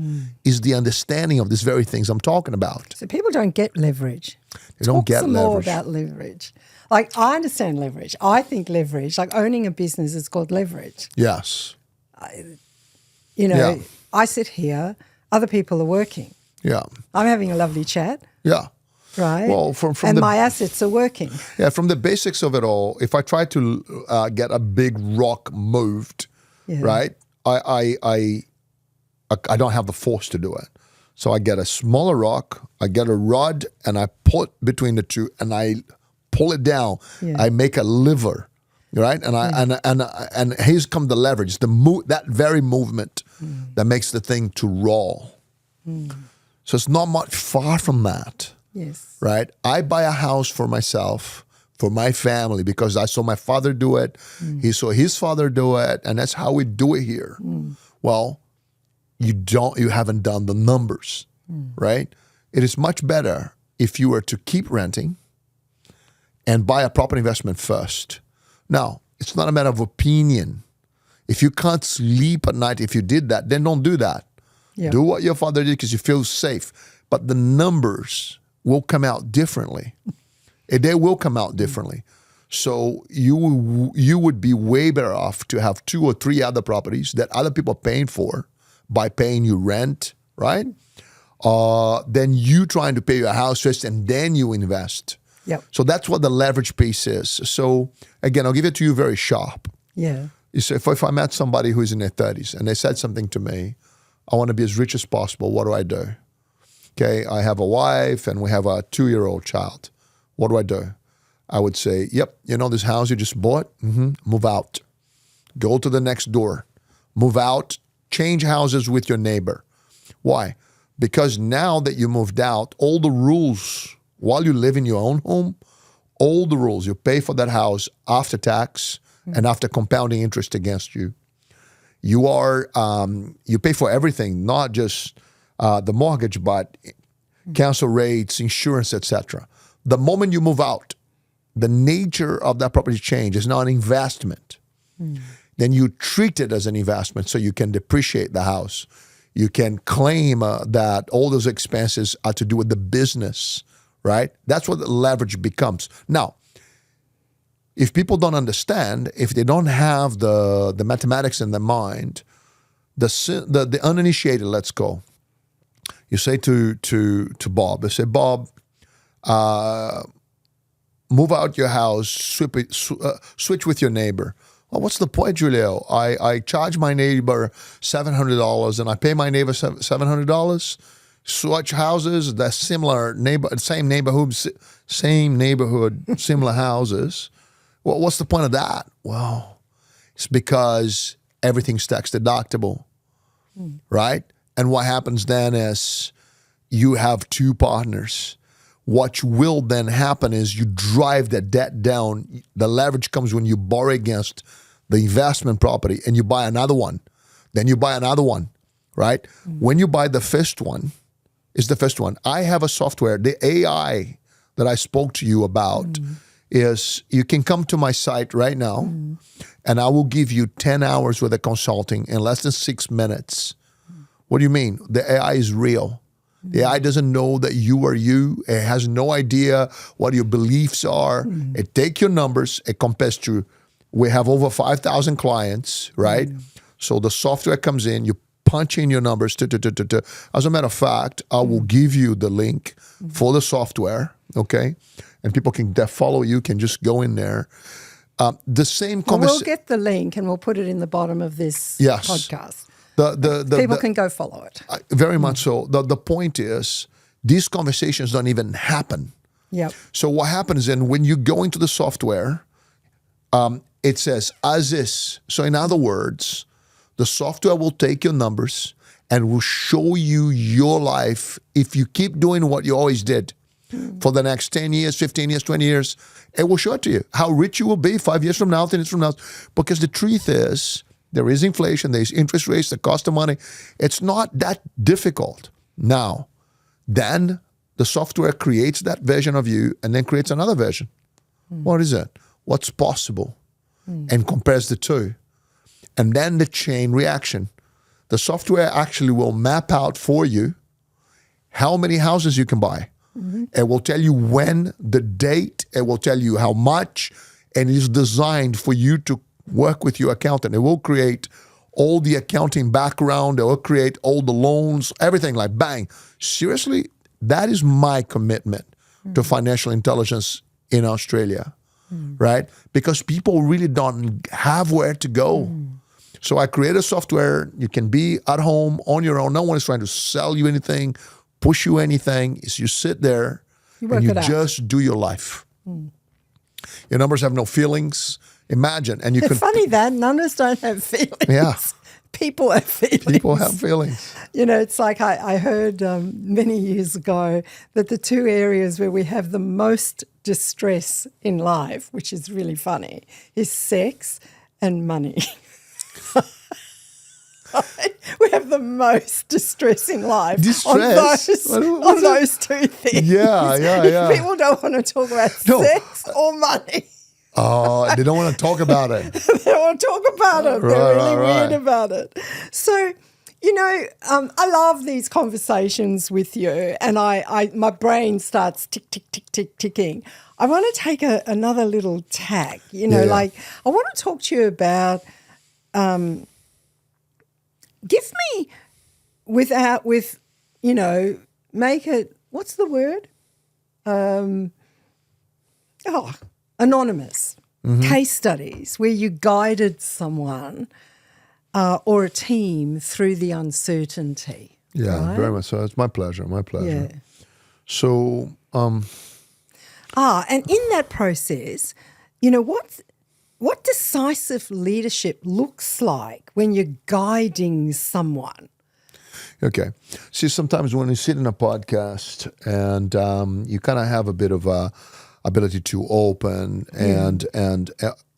is the understanding of these very things I'm talking about. So people don't get leverage. They don't get Talk some leverage. more about leverage. Like, I understand leverage. I think leverage, like owning a business, is called leverage. Yes. You know, Yeah. I sit here, other people are working. Yeah. I'm having a lovely chat, Yeah. right? Well, from and the my assets are working. Yeah, from the basics of it all, if I try to get a big rock moved, right, I don't have the force to do it. So I get a smaller rock, I get a rod, and I put between the two, and I pull it down. Yeah. I make a lever, right, and here's come the leverage, that very movement that makes the thing to roll. So it's not much far from that. Yes. Right? I buy a house for myself, for my family, because I saw my father do it. He saw his father do it, and that's how we do it here. Well, you haven't done the numbers, right? It is much better if you were to keep renting and buy a proper investment first. Now, it's not a matter of opinion. If you can't sleep at night, if you did that, then don't do that. Yeah. Do what your father did because you feel safe. But the numbers will come out differently. They will come out differently. So you would be way better off to have 2 or 3 other properties that other people are paying for by paying you rent, right? Than you trying to pay your house first and then you invest. Yep. So that's what the leverage piece is. So again, I'll give it to you very sharp. Yeah. You say, if I met somebody who's in their 30s and they said something to me, I want to be as rich as possible, what do I do? Okay, I have a wife and we have a 2-year-old child. What do I do? I would say, yep, you know this house you just bought? Move out. Go to the next door. Move out. Change houses with your neighbor. Why? Because now that you moved out, all the rules, while you live in your own home, all the rules, you pay for that house after tax and after compounding interest against you. You are, you pay for everything, not just the mortgage, but council rates, insurance, etc. The moment you move out, the nature of that property change is now an investment. Then you treat it as an investment so you can depreciate the house. You can claim that all those expenses are to do with the business, right? That's what the leverage becomes. Now, if people don't understand, if they don't have the mathematics in their mind, the uninitiated, let's go. You say to Bob, they say, Bob, move out your house, switch with your neighbor. Well, what's the point, Julio? I charge my neighbor $700 and I pay my neighbor $700. Switch houses, that's similar same neighborhood, similar houses. Well, what's the point of that? Well, it's because everything's tax deductible, right? And what happens then is you have 2 partners. What will then happen is you drive the debt down. The leverage comes when you borrow against the investment property and you buy another one. Then you buy another one, right? When you buy the first one, it's the first one. I have a software, the AI that I spoke to you about is you can come to my site right now and I will give you 10 hours worth of consulting in less than 6 minutes. What do you mean? The AI is real. The AI doesn't know that you are you. It has no idea what your beliefs are. It takes your numbers. It compares to We have over 5,000 clients, right? So the software comes in, you punch in your numbers. As a matter of fact, I will give you the link for the software, okay? And people can follow you, can just go in there. The same We'll get the link and we'll put it in the bottom of this podcast. People can go follow it. Very much so. The point is, these conversations don't even happen. Yep. So what happens then when you go into the software, it says as is. So in other words, the software will take your numbers and will show you your life if you keep doing what you always did for the next 10 years, 15 years, 20 years. It will show it to you how rich you will be 5 years from now, 10 years from now. Because the truth is, there is inflation, there's interest rates, the cost of money. It's not that difficult. Now, then the software creates that version of you and then creates another version. What is it? What's possible? And compares the two. And then the chain reaction. The software actually will map out for you how many houses you can buy. It will tell you when, the date, it will tell you how much, and it is designed for you to work with your accountant. It will create all the accounting background, it will create all the loans, everything like bang. Seriously, that is my commitment to financial intelligence in Australia, right? Because people really don't have where to go. So I create a software. You can be at home on your own. No one is trying to sell you anything, push you anything. It's you sit there and you just do your life. Your numbers have no feelings. Imagine. And you it's can. Funny that numbers don't have feelings. Yeah. People have feelings. People have feelings. You know, it's like I heard many years ago that the two areas where we have the most distress in life, which is really funny, is sex and money. We have the most distress in life on those two things. Yeah. People don't want to talk about sex or money. Oh, they don't want to talk about it. They don't want to talk about it. They're really weird about it. So, you know, I love these conversations with you, and my brain starts tick, tick, tick, tick, ticking. I want to take another little tack. You know, like I want to talk to you about. Give me make it, what's the word? Anonymous case studies where you guided someone or a team through the uncertainty. Yeah, right? very much so. It's my pleasure. Yeah. So, and in that process, you know, what decisive leadership looks like when you're guiding someone. Okay. See, sometimes when you sit in a podcast and you kind of have a bit of a ability to open and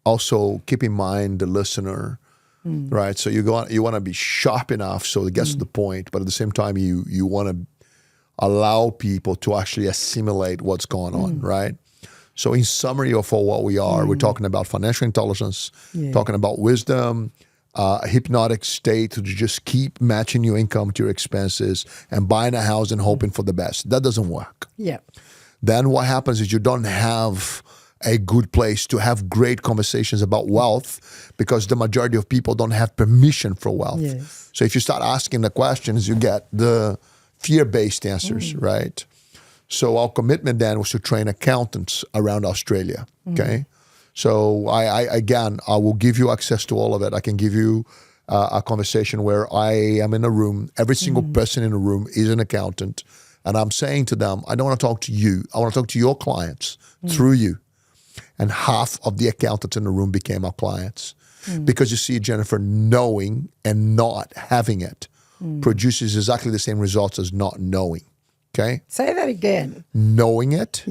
also keep in mind the listener, right? So you want to be sharp enough so it gets to the point, but at the same time you want to allow people to actually assimilate what's going on, right? So in summary of what we are, we're talking about financial intelligence, talking about wisdom, a hypnotic state to just keep matching your income to your expenses and buying a house and hoping for the best. That doesn't work. Yeah. Then what happens is you don't have a good place to have great conversations about wealth because the majority of people don't have permission for wealth. Yes. So if you start asking the questions, you get the fear-based answers, right? So our commitment then was to train accountants around Australia, okay? So I will give you access to all of it. I can give you a conversation where I am in a room. Every single person in the room is an accountant. And I'm saying to them, I don't want to talk to you. I want to talk to your clients through you. And half of the accountants in the room became our clients. Because you see, Jennifer, knowing and not having it produces exactly the same results as not knowing. Okay? Say that again. Knowing it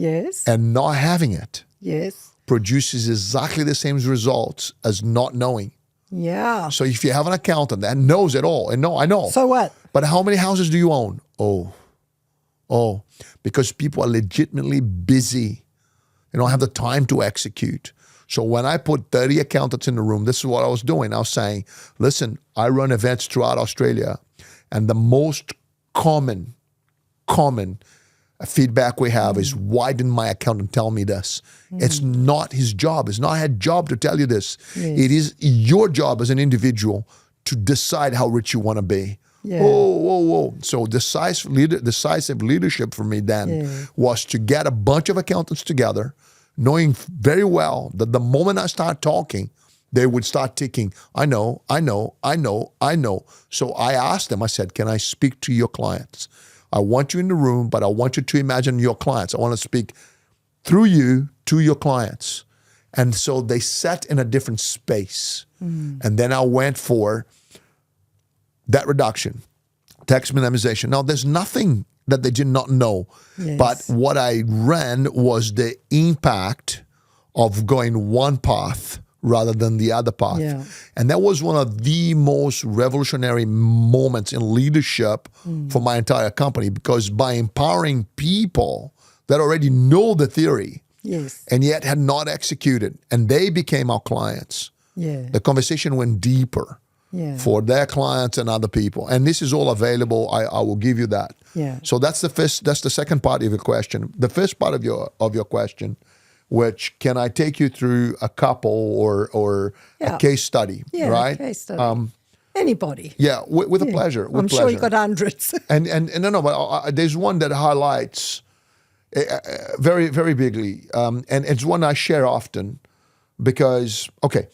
and not having it produces exactly the same results as not knowing. Yeah. So if you have an accountant that knows it all, and I know. So what? But how many houses do you own? Oh, because people are legitimately busy. They don't have the time to execute. So when I put 30 accountants in the room, this is what I was doing. I was saying, listen, I run events throughout Australia, and the most common feedback we have is, why didn't my accountant tell me this? It's not his job. It's not her job to tell you this. Yes. It is your job as an individual to decide how rich you want to be. Yeah. Whoa. So decisive leadership for me then was to get a bunch of accountants together, knowing very well that the moment I start talking, they would start ticking, I know. So I asked them, I said, can I speak to your clients? I want you in the room, but I want you to imagine your clients. I want to speak through you to your clients. And so they sat in a different space. And then I went for debt reduction, tax minimization. Now, there's nothing that they did not know. Yes. But what I ran was the impact of going one path rather than the other path. Yeah. And that was one of the most revolutionary moments in leadership for my entire company, because by empowering people that already know the theory Yes. and yet had not executed, and they became our clients, Yeah. the conversation went deeper for their clients and other people. And this is all available. I will give you that. Yeah. So that's the second part of your question. The first part of your question, which can I take you through a couple or a case study, Yeah, right? case study. Anybody. Yeah, with a pleasure. With I'm pleasure. sure you've got hundreds. And no, but there's one that highlights very, very bigly, and it's one I share often because, okay,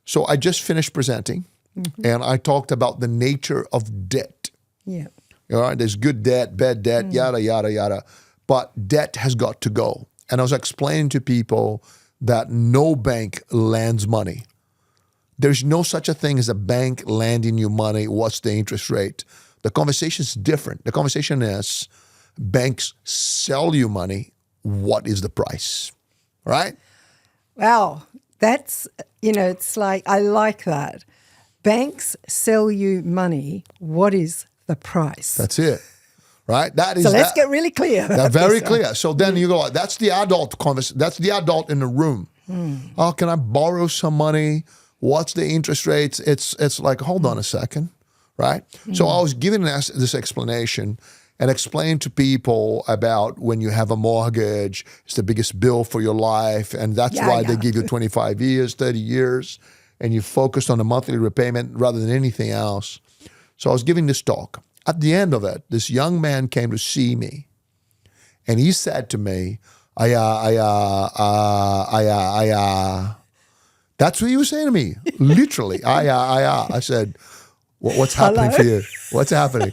so I just finished presenting, and I talked about the nature of debt. Yeah. All right, there's good debt, bad debt, yada, yada, yada. But debt has got to go. And I was explaining to people that no bank lends money. There's no such a thing as a bank lending you money. What's the interest rate? The conversation is different. The conversation is banks sell you money. What is the price? Right? Wow. That's, it's like, I like that. Banks sell you money. What is the price? That's it. Right? That is. So let's get really clear. That's very clear. So then you go, that's the adult conversation. That's the adult in the room. Oh, can I borrow some money? What's the interest rates? It's like, hold on a second, right? So I was giving this explanation and explain to people about when you have a mortgage, it's the biggest bill for your life, and that's why they give you 25 years, 30 years, and you focused on the monthly repayment rather than anything else. So I was giving this talk. At the end of it, this young man came to see me, and he said to me, that's what he was saying to me, literally, I said, what's happening for you? What's happening?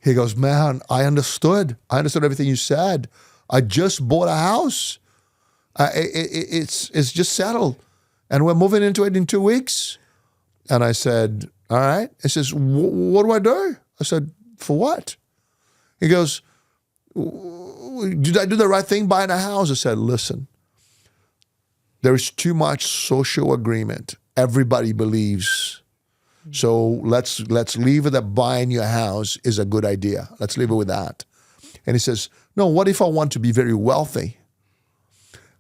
He goes, man, I understood everything you said. I just bought a house. It's just settled, and we're moving into it in 2 weeks. And I said, all right. He says, what do I do? I said, for what? He goes, did I do the right thing buying a house? I said, listen, there's too much social agreement. Everybody believes. So let's leave it that buying your house is a good idea. Let's leave it with that. And he says, no, what if I want to be very wealthy?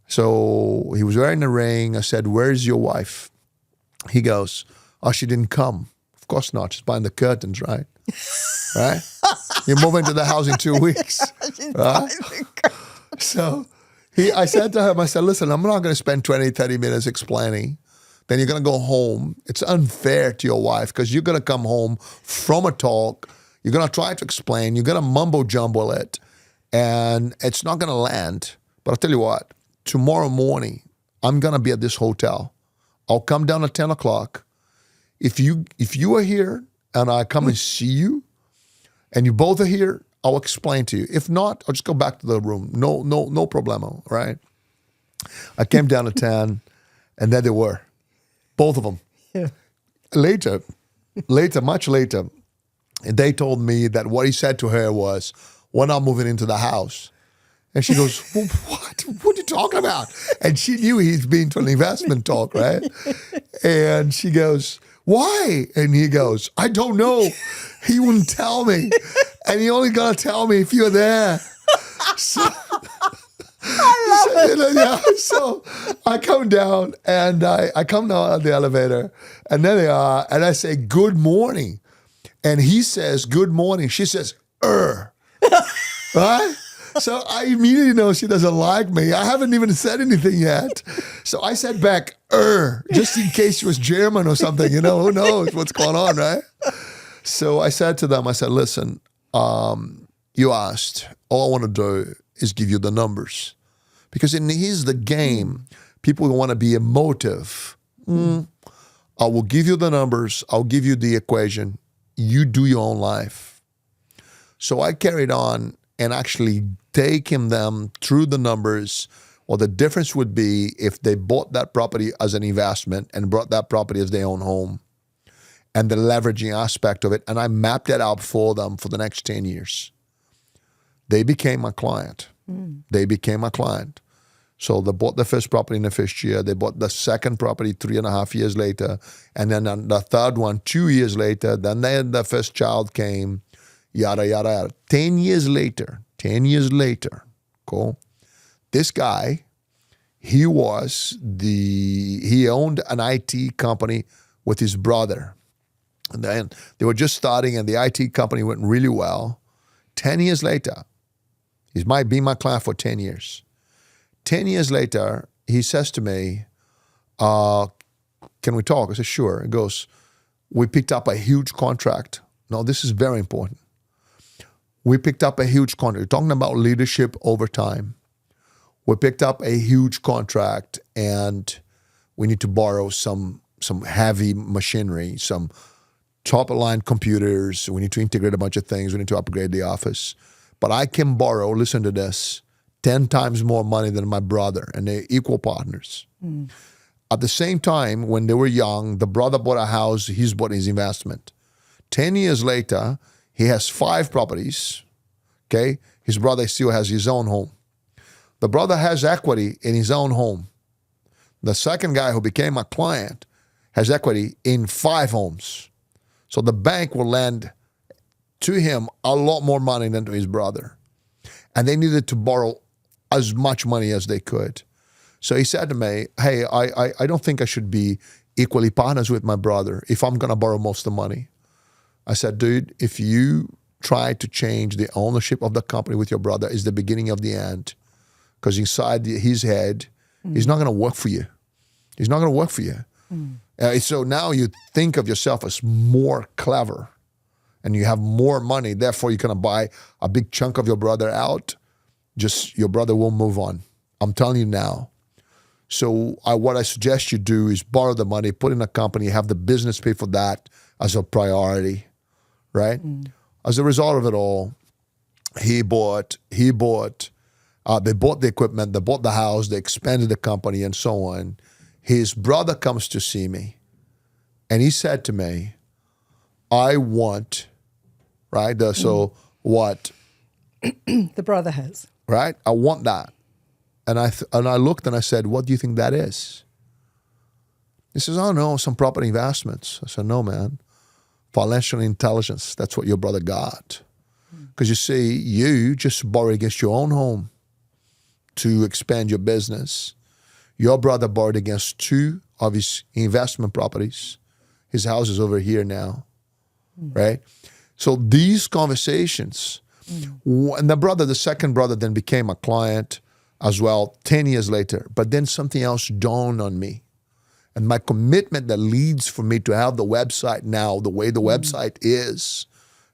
So he was wearing a ring. I said, where's your wife? He goes, oh, she didn't come. Of course not. She's behind the curtains, right? Right? You're moving to the house in 2 weeks. Right? So I said to him, I said, listen, I'm not going to spend 20, 30 minutes explaining. Then you're going to go home. It's unfair to your wife because you're going to come home from a talk. You're going to try to explain. You're going to mumbo jumble it. And it's not going to land. But I'll tell you what, tomorrow morning, I'm going to be at this hotel. I'll come down at 10 o'clock. If you are here and I come and see you and you both are here, I'll explain to you. If not, I'll just go back to the room. No problemo, right? I came down at 10 and there they were. Both of them. Yeah. Later, much later, they told me that what he said to her was, we're not moving into the house. And she goes, well, what? What are you talking about? And she knew he's been to an investment talk, right? And she goes, why? And he goes, I don't know. He wouldn't tell me. And he only going to tell me if you're there. So, so I come down and I come down on the elevator and there they are. And I say, good morning. And he says, good morning. She says, right? So I immediately know she doesn't like me. I haven't even said anything yet. So I said back, just in case she was German or something, who knows what's going on, right? So I said to them, listen, you asked, all I want to do is give you the numbers. Because here's the game. People want to be emotive. I will give you the numbers. I'll give you the equation. You do your own life. So I carried on and actually taking them through the numbers. Well, the difference would be if they bought that property as an investment and brought that property as their own home and the leveraging aspect of it. And I mapped it out for them for the next 10 years. They became my client. They became my client. So they bought the first property in the first year. They bought the second property 3.5 years later. And then the third one 2 years later. Then the first child came, yada, yada, yada. 10 years later, cool. This guy, he owned an IT company with his brother. And then they were just starting and the IT company went really well. 10 years later, he might be my client for 10 years. 10 years later, he says to me, can we talk? I said, sure. He goes, we picked up a huge contract. No, this is very important. We picked up a huge contract. You're talking about leadership over time. We picked up a huge contract and we need to borrow some heavy machinery, some top-of-line computers. We need to integrate a bunch of things. We need to upgrade the office. But I can borrow, listen to this, 10 times more money than my brother, and they're equal partners. At the same time, when they were young, the brother bought a house, he's bought his investment. 10 years later, he has 5 properties, okay? His brother still has his own home. The brother has equity in his own home. The second guy who became my client has equity in 5 homes. So the bank will lend to him a lot more money than to his brother. And they needed to borrow as much money as they could. So he said to me, hey, I don't think I should be equally partners with my brother if I'm going to borrow most of the money. I said, dude, if you try to change the ownership of the company with your brother, is the beginning of the end. Because inside his head, he's not going to work for you. He's not going to work for you. So now you think of yourself as more clever and you have more money. Therefore, you're going to buy a big chunk of your brother out. Just your brother will move on. I'm telling you now. So what I suggest you do is borrow the money, put in a company, have the business pay for that as a priority, right? As a result of it all, they bought the equipment, they bought the house, they expanded the company and so on. His brother comes to see me and he said to me, I want, right? So what? The brother has. Right? I want that. And I looked and I said, what do you think that is? He says, oh no, some property investments. I said, no, man. Financial intelligence. That's what your brother got. Because you see, you just borrowed against your own home to expand your business. Your brother borrowed against 2 of his investment properties. His house is over here now, right? So these conversations, and the second brother then became a client as well 10 years later. But then something else dawned on me. And my commitment that leads for me to have the website now, the way the website is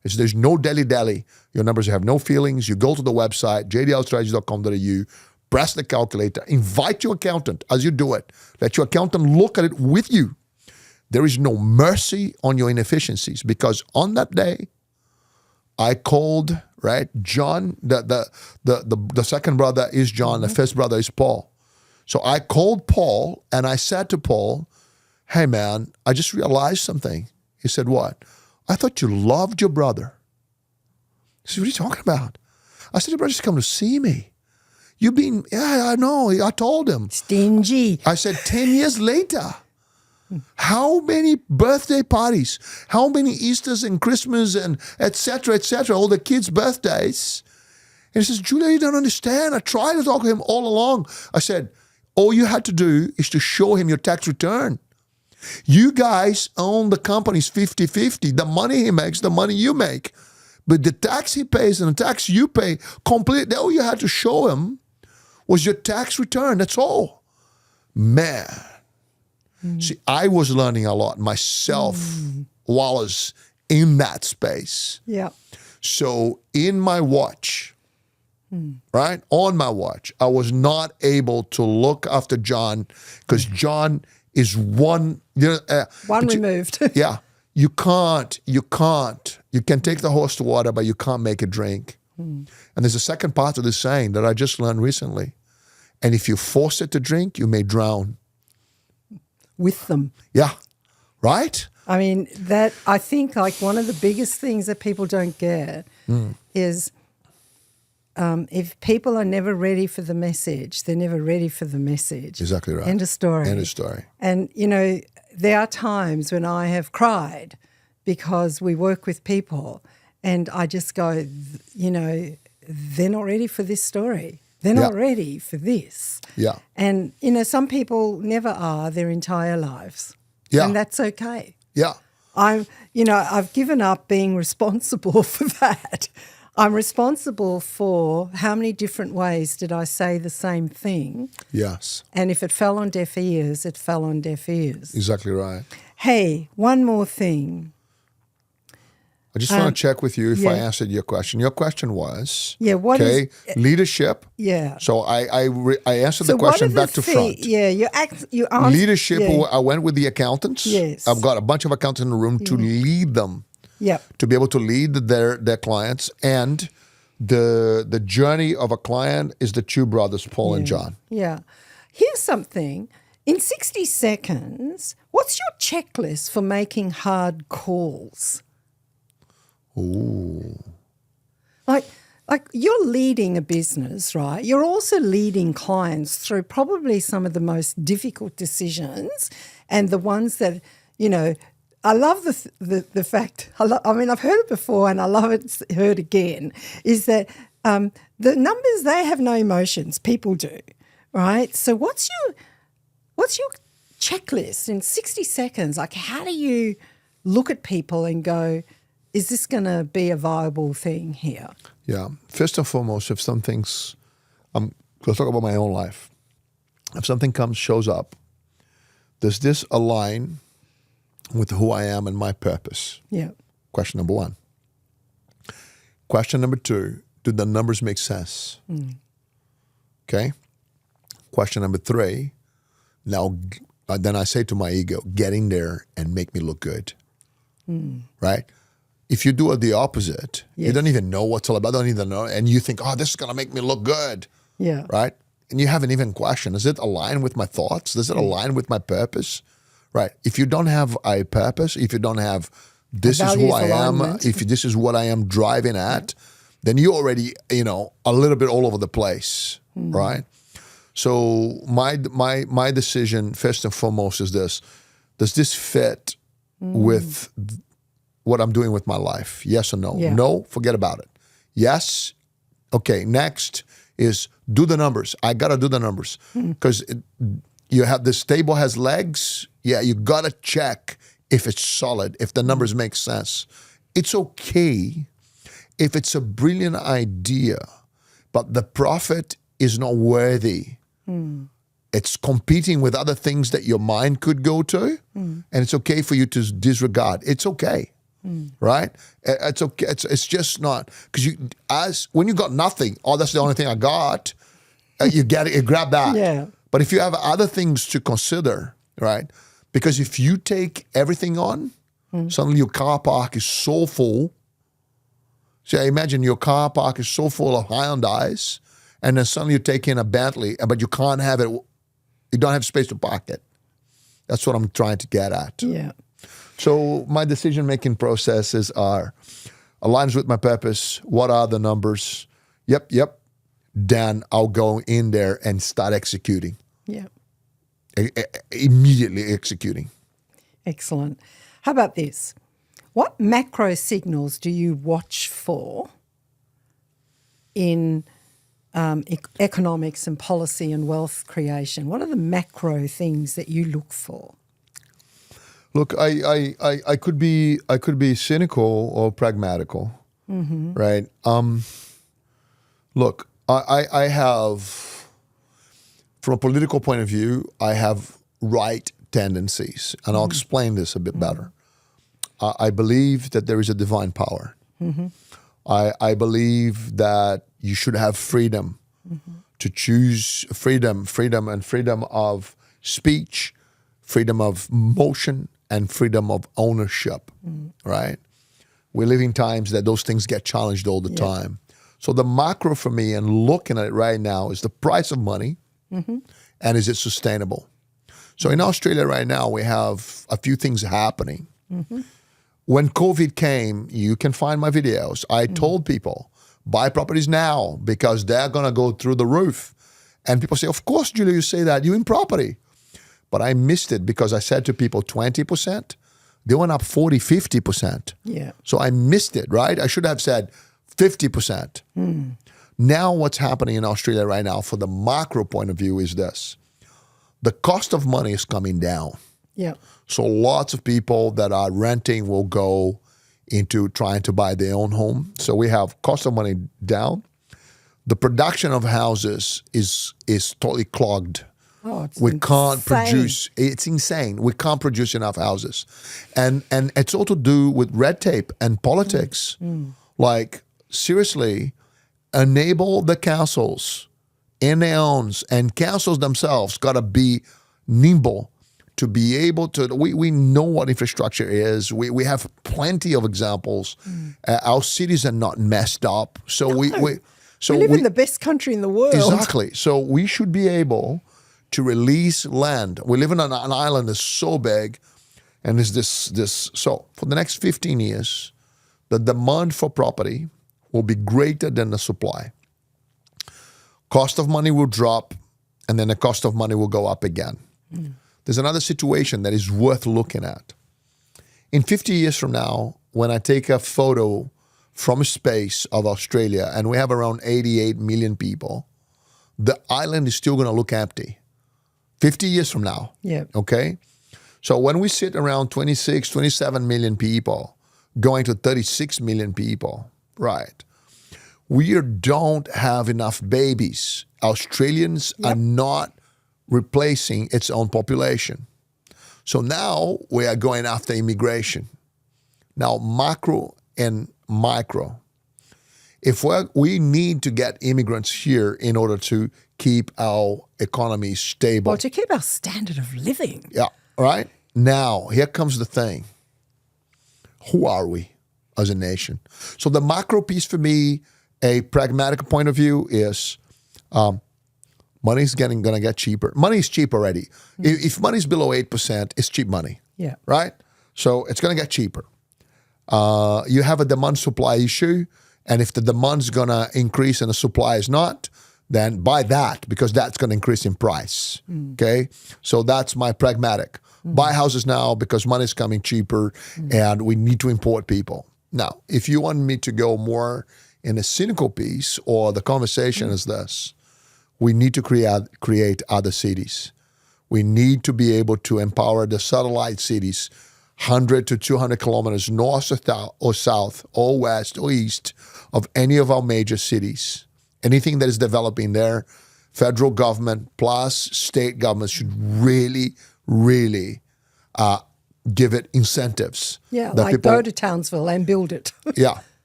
there's no deli. Your numbers have no feelings. You go to the website, jdlstrategies.com.au, press the calculator, invite your accountant as you do it. Let your accountant look at it with you. There is no mercy on your inefficiencies because on that day, I called, right, John, the second brother is John, the first brother is Paul. So I called Paul and I said to Paul, hey man, I just realized something. He said, what? I thought you loved your brother. He said, what are you talking about? I said, your brother's come to see me. Yeah, I know, I told him. Stingy. I said, 10 years later, how many birthday parties, how many Easters and Christmas and et cetera, all the kids' birthdays. And he says, Julio, you don't understand. I tried to talk to him all along. I said, all you had to do is to show him your tax return. You guys own the companies 50-50. The money he makes, the money you make. But the tax he pays and the tax you pay, completely, all you had to show him was your tax return. That's all. Man. See, I was learning a lot myself while I was in that space. Yeah. So in my watch, right, on my watch, I was not able to look after John because John is one removed. Yeah. You can take the horse to water, but you can't make it drink. And there's a second part of this saying that I just learned recently. And if you force it to drink, you may drown. With them. Yeah. Right? I mean, that I think like one of the biggest things that people don't get is if people are never ready for the message, they're never ready for the message. Exactly right. End of story. End of story. And, there are times when I have cried because we work with people and I just go, they're not ready for this story. They're not ready for this. Yeah. And, some people never are their entire lives. Yeah. And that's okay. Yeah. I've given up being responsible for that. I'm responsible for how many different ways did I say the same thing. Yes. And if it fell on deaf ears, it fell on deaf ears. Exactly right. Hey, one more thing. I just want to check with you if I answered your question. Your question was, what is leadership. Yeah. So I answered the question back to front. Yeah, you answered. Leadership, I went with the accountants. Yes. I've got a bunch of accountants in the room to lead them. Yep. To be able to lead their clients. And the journey of a client is the two brothers, Paul and John. Yeah. Here's something. In 60 seconds, what's your checklist for making hard calls? Ooh. Like you're leading a business, right? You're also leading clients through probably some of the most difficult decisions and the ones that, I love the fact, I've heard it before and I love it heard again, is that the numbers, they have no emotions. People do, right? So what's your checklist in 60 seconds? Like, how do you look at people and go, is this going to be a viable thing here? Yeah. First and foremost, if something's, let's talk about my own life. If something shows up, does this align with who I am and my purpose? Yeah. Question number one. Question number two, do the numbers make sense? Okay. Question number three, now then I say to my ego, get in there and make me look good. Right? If you do the opposite, you don't even know what's all about, don't even know, and you think, this is going to make me look good. Yeah. Right? And you haven't even questioned, does it align with my thoughts? Does it align with my purpose? Right. If you don't have a purpose, if you don't have, this is who I am, if this is what I am driving at, then you're already, a little bit all over the place. Right? So my decision, first and foremost, is this. Does this fit with what I'm doing with my life? Yes or no? Yeah. No, forget about it. Yes. Okay, next is do the numbers. I got to do the numbers because you have this table has legs. Yeah, you got to check if it's solid, if the numbers make sense. It's okay if it's a brilliant idea, but the profit is not worthy. It's competing with other things that your mind could go to, and it's okay for you to disregard. It's okay. Right? It's okay. It's just not, because when you got nothing, that's the only thing I got. You grab that. Yeah. But if you have other things to consider, right? Because if you take everything on, suddenly your car park is so full. So I imagine your car park is so full of Hyundais, and then suddenly you take in a Bentley, but you can't have it. You don't have space to park it. That's what I'm trying to get at. Yeah. So my decision-making processes are aligns with my purpose. What are the numbers? Yep. Then I'll go in there and start executing. Yeah. Immediately executing. Excellent. How about this? What macro signals do you watch for in economics and policy and wealth creation? What are the macro things that you look for? Look, I could be cynical or pragmatical. right? Look, I have, from a political point of view, I have right tendencies, and I'll explain this a bit better. I believe that there is a divine power. I believe that you should have freedom to choose freedom of speech, freedom of motion, and freedom of ownership, right? We live in times that those things get challenged all the time. So the macro for me, and looking at it right now, is the price of money, and is it sustainable? So in Australia right now, we have a few things happening. When COVID came, you can find my videos. I told people, buy properties now because they're going to go through the roof. And people say, of course, Julio, you say that. You're in property. But I missed it because I said to people 20%. They went up 40, 50%. Yeah. So I missed it, right? I should have said 50%. Now what's happening in Australia right now, for the macro point of view, is this. The cost of money is coming down. Yeah. So lots of people that are renting will go into trying to buy their own home. So we have cost of money down. The production of houses is totally clogged. Oh, it's We can't insane. produce. It's insane. We can't produce enough houses, and it's all to do with red tape and politics. Like, seriously, enable the councils in their own, and councils themselves got to be nimble to be able to. We know what infrastructure is. We have plenty of examples. Our cities are not messed up, so we live in the best country in the world. Exactly. So we should be able to release land. We live on an island that's so big, and there's this. So for the next 15 years, the demand for property will be greater than the supply. Cost of money will drop, and then the cost of money will go up again. There's another situation that is worth looking at. In 50 years from now, when I take a photo from space of Australia, and we have around 88 million people, the island is still going to look empty. 50 years from now. Yeah. Okay? So when we sit around 26, 27 million people, going to 36 million people, right? We don't have enough babies. Australians are not replacing its own population. So now we are going after immigration. Now, macro and micro. If we need to get immigrants here in order to keep our economy stable. Well, to keep our standard of living. Yeah, right? Now, here comes the thing. Who are we as a nation? So the macro piece for me, a pragmatic point of view, is money's going to get cheaper. Money is cheap already. If money's below 8%, it's cheap money. Yeah. Right? So it's going to get cheaper. You have a demand-supply issue, and if the demand's going to increase and the supply is not, then buy that because that's going to increase in price. Okay? So that's my pragmatic. Buy houses now because money's coming cheaper and we need to import people. Now, if you want me to go more in a cynical piece, or the conversation is this, we need to create other cities. We need to be able to empower the satellite cities 100 to 200 kilometers north or south or west or east of any of our major cities. Anything that is developing there, federal government plus state governments should really, really give it incentives. Yeah, that like people, go to Townsville and build it.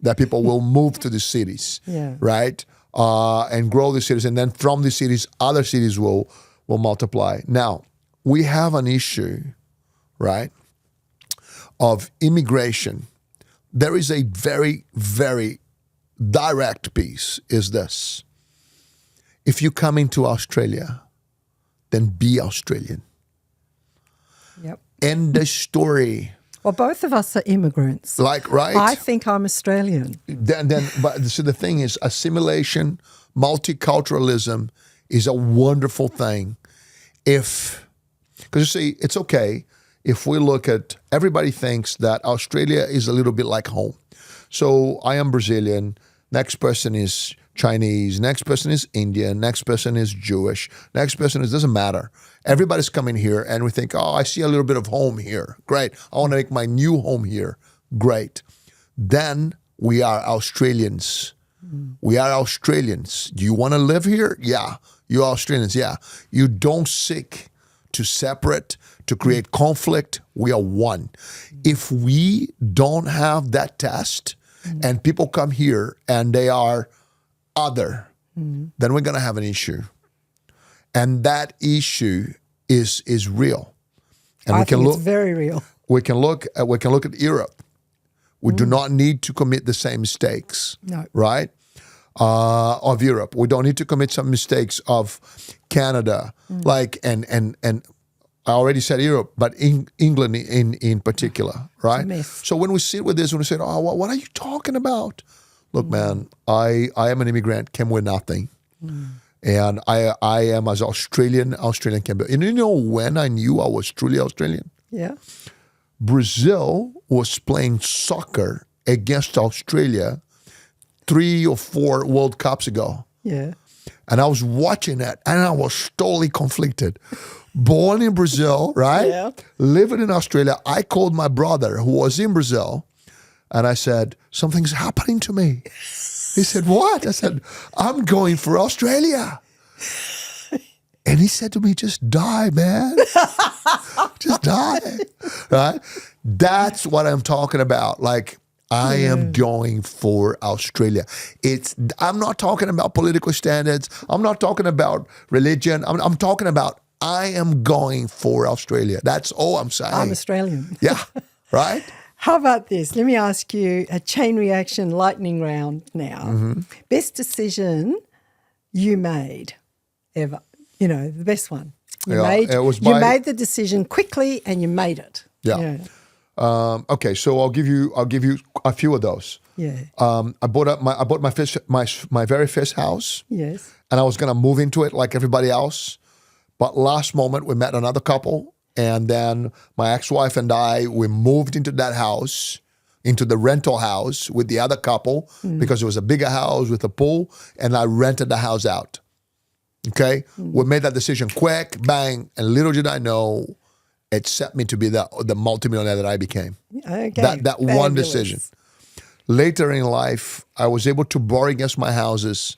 that people will move to the cities, right? And grow the cities. And then from the cities, other cities will multiply. Now, we have an issue, right, of immigration. There is a very, very direct piece, is this. If you come into Australia, then be Australian. Yep. End the story. Well, both of us are immigrants. Like, right? I think I'm Australian. But so the thing is, assimilation, multiculturalism is a wonderful thing. Because you see, it's okay if we look at, everybody thinks that Australia is a little bit like home. So I am Brazilian, next person is Chinese, next person is Indian, next person is Jewish, next person is, doesn't matter. Everybody's coming here and we think, oh, I see a little bit of home here. Great. I want to make my new home here. Great. Then we are Australians. We are Australians. Do you want to live here? Yeah. You Australians, yeah. You don't seek to separate, to create conflict. We are one. If we don't have that test and people come here and they are other, then we're going to have an issue. And that issue is real. And I think it's very real. We can look at Europe. We do not need to commit the same mistakes, right? Of Europe. We don't need to commit some mistakes of Canada, like and I already said Europe, but England in particular, right? So when we sit with this, when we say, "Oh, what are you talking about?" Look, man, I am an immigrant, came with nothing, and I am as Australian can be. And you know when I knew I was truly Australian? Yeah. Brazil was playing soccer against Australia 3 or 4 World Cups ago. Yeah. And I was watching that and I was totally conflicted. Born in Brazil, right? Yeah. Living in Australia. I called my brother who was in Brazil and I said, something's happening to me. He said, what? I said, I'm going for Australia. And he said to me, just die, man. Just die. Right? That's what I'm talking about. Like, I am going for Australia. I'm not talking about political standards. I'm not talking about religion. I'm talking about I am going for Australia. That's all I'm saying. I'm Australian. Yeah, right? How about this? Let me ask you a chain reaction lightning round now. Best decision you made ever? You know, the best one. You made the decision quickly and you made it. Yeah. Okay, so I'll give you a few of those. Yeah. I bought my very first house. Yes. And I was gonna move into it like everybody else. But last moment we met another couple, and then my ex-wife and we moved into that house, into the rental house with the other couple because it was a bigger house with a pool, and I rented the house out. Okay? We made that decision quick, bang, and little did I know it set me to be the multimillionaire that I became. Okay. That one decision. Later in life, I was able to borrow against my houses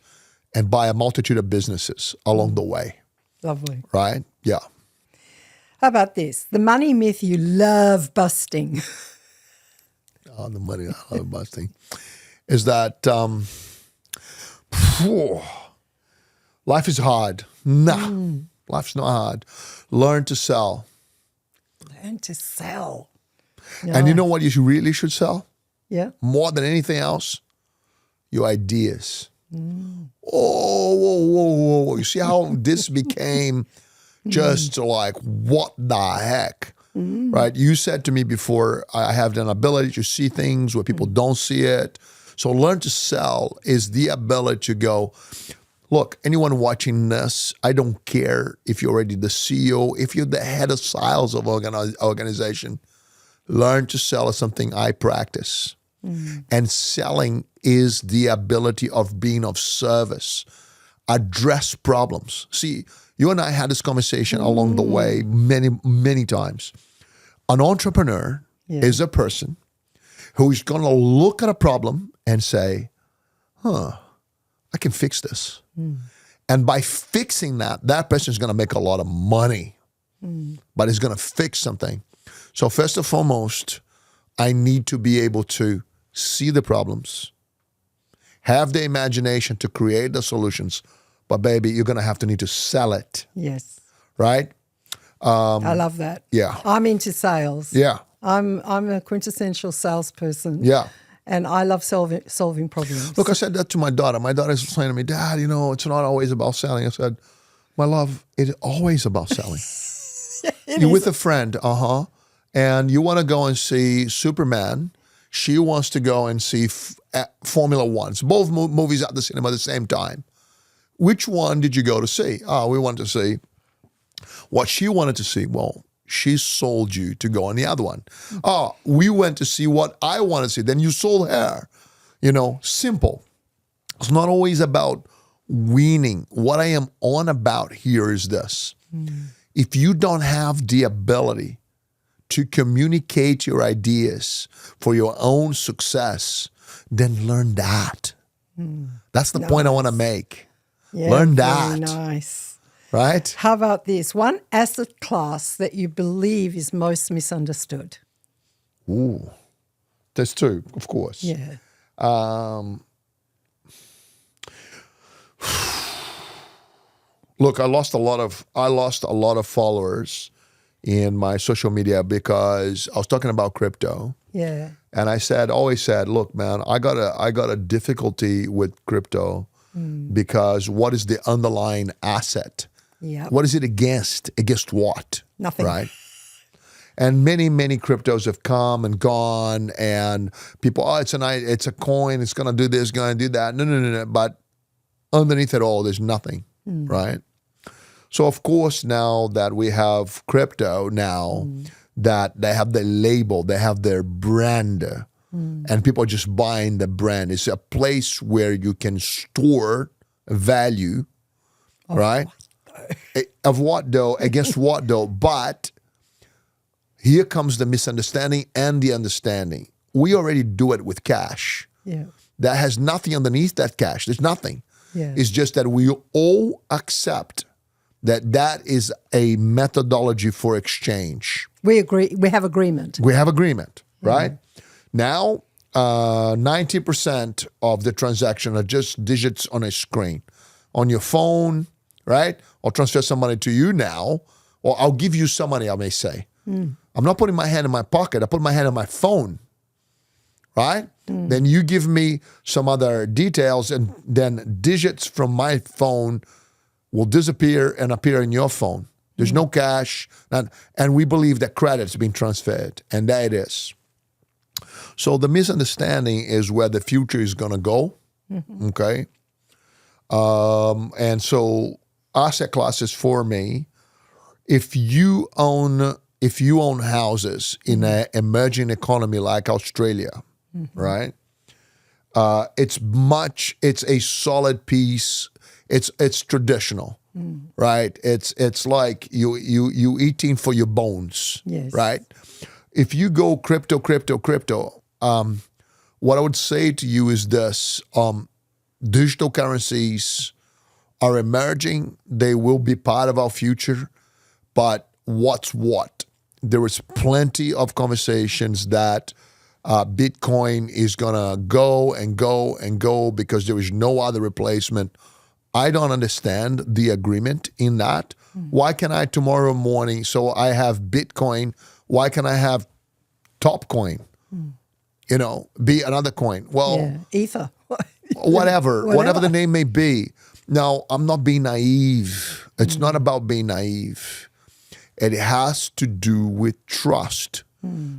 and buy a multitude of businesses along the way. Lovely. Right? Yeah. How about this? The money myth you love busting. Oh, the money I love busting is that life is hard. Nah, life's not hard. Learn to sell. Learn to sell. And you know what you really should sell? Yeah. More than anything else? Your ideas. Whoa. You see how this became just like, what the heck? Right? You said to me before, I have an ability to see things where people don't see it. So learn to sell is the ability to go, look, anyone watching this, I don't care if you're already the CEO, if you're the head of sales of an organization, learn to sell is something I practice. And selling is the ability of being of service, address problems. See, you and I had this conversation along the way many, many times. An entrepreneur is a person who's going to look at a problem and say, I can fix this. And by fixing that person is going to make a lot of money, but he's going to fix something. So first and foremost, I need to be able to see the problems, have the imagination to create the solutions, but baby, you're going to need to sell it. Yes. Right? I love that. Yeah. I'm into sales. Yeah. I'm a quintessential salesperson. Yeah. And I love solving problems. Look, I said that to my daughter. My daughter's saying to me, Dad, it's not always about selling. I said, my love, it's always about selling. You're with a friend, and you want to go and see Superman. She wants to go and see Formula One. Both movies at the cinema at the same time. Which one did you go to see? We wanted to see what she wanted to see. Well, she sold you to go on the other one. We went to see what I want to see. Then you sold her. Simple. It's not always about winning. What I am on about here is this. If you don't have the ability to communicate your ideas for your own success, then learn that. That's the point I want to make. Yeah, Learn very that. nice. Right? How about this? One asset class that you believe is most misunderstood. Ooh, there's two, of course. Yeah. Look, I lost a lot of followers in my social media because I was talking about crypto. Yeah. And I always said, look, man, I got a difficulty with crypto because what is the underlying asset? Yeah. What is it against? Against what? Nothing. Right? And many, many cryptos have come and gone, and people, it's a coin, it's going to do this, going to do that. No. But underneath it all, there's nothing, right? So, of course, now that we have crypto now, that they have the label, they have their brand, and people are just buying the brand. It's a place where you can store value, right? Of what though? Against what though? But here comes the misunderstanding and the understanding. We already do it with cash. Yeah. That has nothing underneath that cash. There's nothing. Yeah. It's just that we all accept that is a methodology for exchange. We agree. We have agreement. We have agreement, right? Now, 90% of the transaction are just digits on a screen. On your phone, right? I'll transfer some money to you now, or I'll give you some money, I may say. I'm not putting my hand in my pocket. I put my hand on my phone, right? Then you give me some other details, and then digits from my phone will disappear and appear in your phone. There's no cash, and we believe that credit's been transferred, and that it is. So the misunderstanding is where the future is going to go, okay? And so asset classes for me, if you own houses in an emerging economy like Australia, right? It's a solid piece. It's traditional, right? It's like you eating for your bones, Yes. right? If you go crypto, what I would say to you is this: digital currencies are emerging. They will be part of our future, but what's what? There is plenty of conversations that Bitcoin is gonna go and go and go because there is no other replacement. I don't understand the agreement in that. Why can I tomorrow morning, so I have Bitcoin, why can I have Topcoin? Be another coin. Well, Ether. whatever the name may be. Now, I'm not being naive. It's not about being naive. It has to do with trust.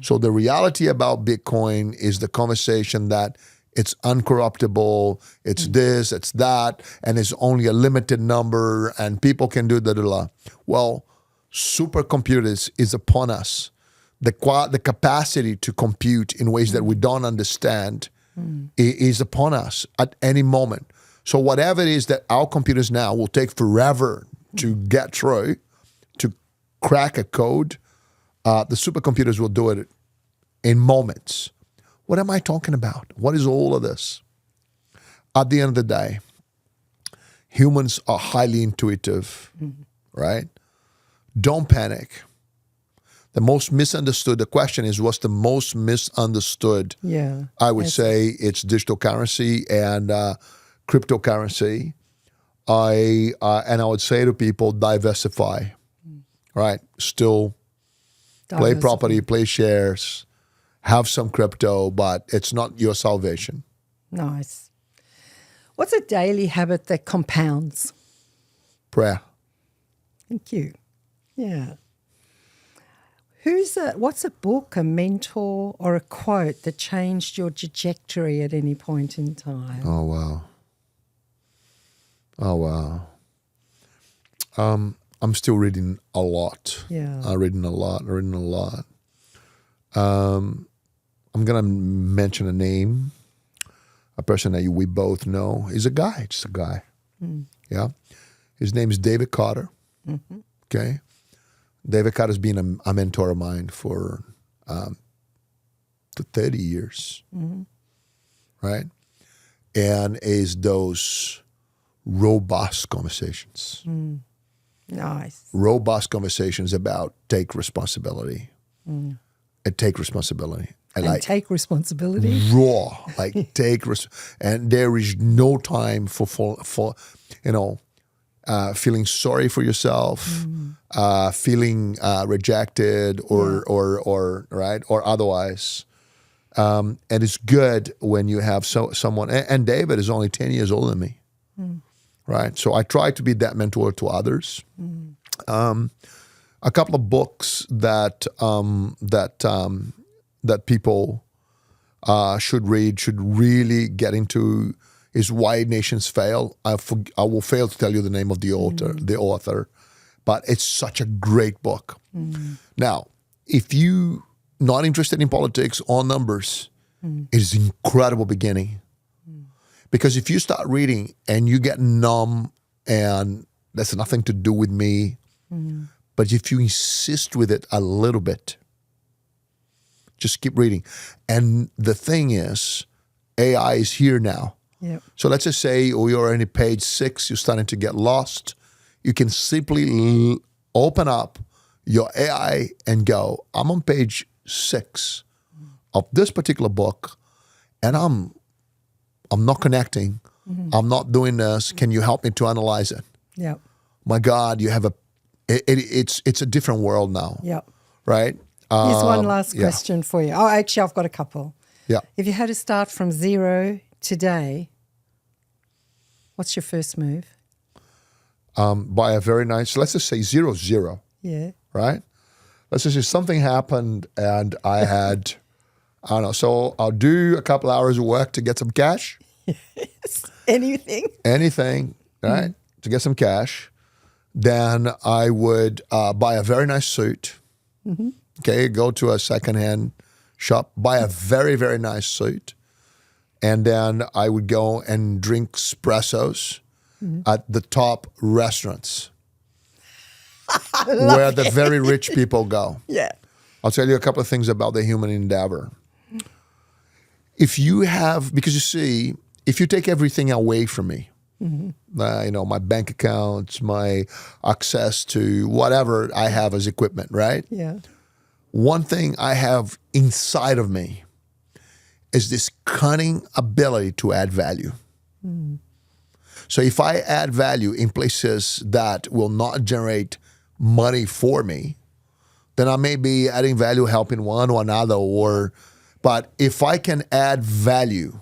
So the reality about Bitcoin is the conversation that it's uncorruptible, it's this, it's that, and it's only a limited number, and people can do that. Well, supercomputers is upon us. The capacity to compute in ways that we don't understand is upon us at any moment. So whatever it is that our computers now will take forever to get through, to crack a code, the supercomputers will do it in moments. What am I talking about? What is all of this? At the end of the day, humans are highly intuitive, right? Don't panic. The question is, what's the most misunderstood? Yeah. I would say it's digital currency and cryptocurrency. And I would say to people, diversify, right? Still play property, play shares, have some crypto, but it's not your salvation. Nice. What's a daily habit that compounds? Prayer. Thank you. Yeah. What's a book, a mentor, or a quote that changed your trajectory at any point in time? Oh, wow. I'm still reading a lot. Yeah. I'm reading a lot. I'm going to mention a name, a person that we both know. He's just a guy. Yeah. His name is David Carter. Okay. David Carter has been a mentor of mine for 30 years. right? And is those robust conversations. Nice. Robust conversations about take responsibility. And take responsibility. And take responsibility. Raw, like and there is no time for feeling sorry for yourself, feeling rejected or right or otherwise. And it's good when you have someone. And David is only 10 years older than me, right? So I try to be that mentor to others. A couple of books that people should read, should really get into, is Why Nations Fail. I will fail to tell you the name of the author, but it's such a great book. Now, if you not interested in politics or numbers, it is an incredible beginning. Because if you start reading and you get numb and that's nothing to do with me, but if you insist with it a little bit, just keep reading. And the thing is, AI is here now. Yep. So let's just say you're on page 6, you're starting to get lost. You can simply open up your AI and go, I'm on page 6 of this particular book, and I'm not connecting. I'm not doing this. Can you help me to analyze it? Yep. My God, you have it's a different world now. Yep. Right? Here's one last question for you. Oh, actually, I've got a couple. Yeah. If you had to start from zero today, what's your first move? Buy a very nice, let's just say 0-0. Yeah. Right? Let's just say something happened and I had, I don't know, so I'll do a couple hours of work to get some cash. Yes. Anything, right? To get some cash. Then I would buy a very nice suit. Okay, go to a secondhand shop, buy a very, very nice suit. And then I would go and drink espressos at the top restaurants where the very rich people go. Yeah. I'll tell you a couple of things about the human endeavor. If you have, because you see, if you take everything away from me, my bank accounts, my access to whatever I have as equipment, right? Yeah. One thing I have inside of me is this cunning ability to add value. So if I add value in places that will not generate money for me, then I may be adding value, helping one or another, but if I can add value,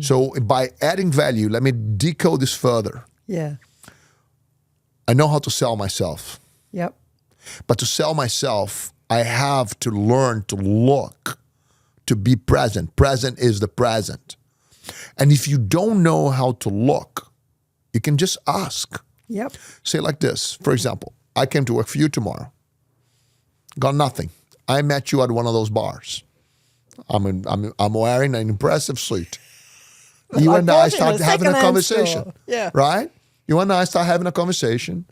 so by adding value, let me decode this further. Yeah. I know how to sell myself. Yep. But to sell myself, I have to learn to look, to be present. Present is the present. And if you don't know how to look, you can just ask. Yep. Say like this, for example, I came to work for you tomorrow. Got nothing. I met you at one of those bars. I'm wearing an impressive suit. You and I start having a conversation. Yeah. Right? You and I start having a conversation.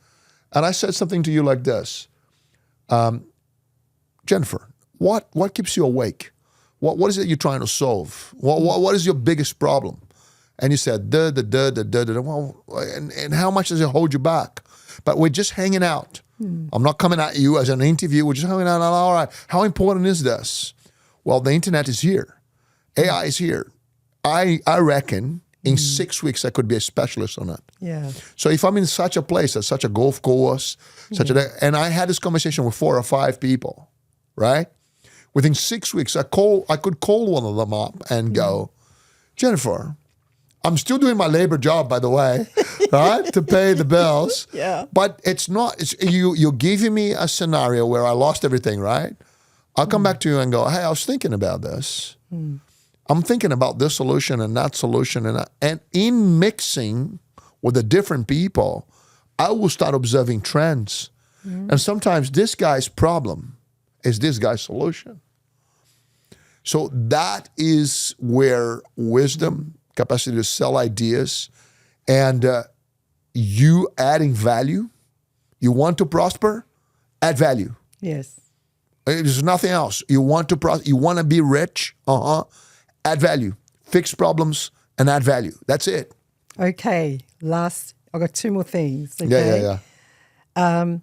And I said something to you like this. Jennifer, what keeps you awake? What is it you're trying to solve? What is your biggest problem? And you said, well, and how much does it hold you back? But we're just hanging out. I'm not coming at you as an interview. We're just hanging out. All right, how important is this? Well, the internet is here. AI is here. I reckon in 6 weeks I could be a specialist on it. Yeah. So if I'm in such a place, as such a golf course, and I had this conversation with 4 or 5 people, right? Within 6 weeks, I could call one of them up and go, Jennifer, I'm still doing my labor job, by the way, right, to pay the bills. Yeah. But it's not. You're giving me a scenario where I lost everything, right? I'll come back to you and go, hey, I was thinking about this. I'm thinking about this solution and that solution. And in mixing with the different people, I will start observing trends. And sometimes this guy's problem is this guy's solution. So that is where wisdom, capacity to sell ideas, and you adding value. You want to prosper? Add value. Yes. There's nothing else. You want to you want to be rich? Add value. fix problems, and add value. That's it. Okay, I've got two more things. Okay? Yeah.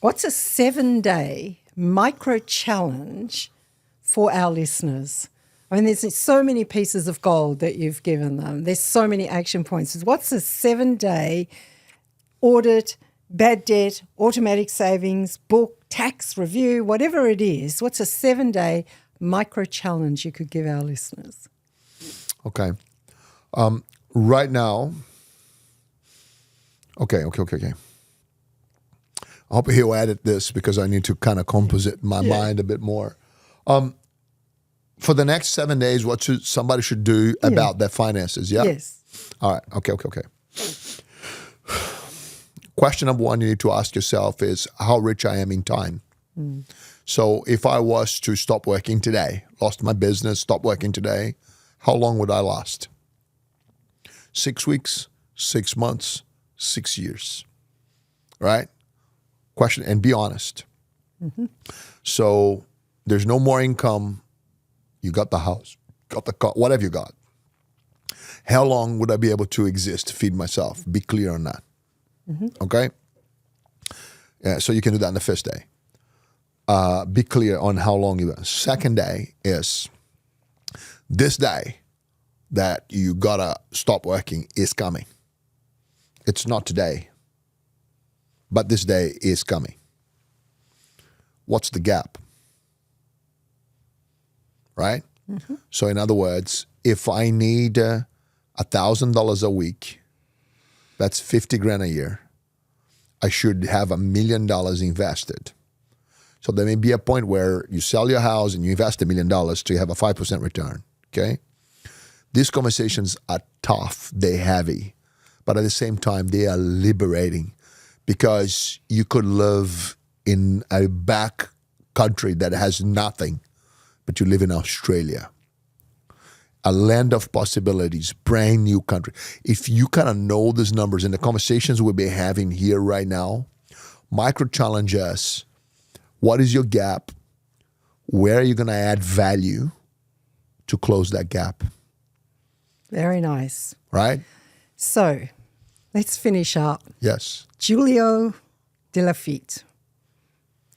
What's a 7-day micro challenge for our listeners? I mean, there's so many pieces of gold that you've given them. There's so many action points. What's a 7-day audit, bad debt, automatic savings, book, tax review, whatever it is? What's a 7-day micro challenge you could give our listeners? Okay. Right now, okay. I hope he'll edit this because I need to kind of composite my mind a bit more. For the next 7 days, what somebody should do about their finances, yeah? Yes. All right, okay. Question number one you need to ask yourself is how rich I am in time. So if I was to stop working today, lost my business, stop working today, how long would I last? 6 weeks, 6 months, 6 years, right? Question, and be honest. So there's no more income. You got the house, got the car, whatever you got. How long would I be able to exist, feed myself? Be clear on that. Okay? Yeah, so you can do that on the first day. Be clear on how long you got. Second day is this day that you gotta stop working is coming. It's not today, but this day is coming. What's the gap? Right? So in other words, if I need $1,000 a week, that's 50 grand a year, I should have $1 million invested. So there may be a point where you sell your house and you invest $1 million to have a 5% return, okay? These conversations are tough, they're heavy, but at the same time, they are liberating because you could live in a back country that has nothing, but you live in Australia, a land of possibilities, brand new country. If you kind of know these numbers and the conversations we'll be having here right now, micro challenge us. What is your gap? Where are you going to add value to close that gap? Very nice. Right? So let's finish up. Yes. Julio De Laffitte.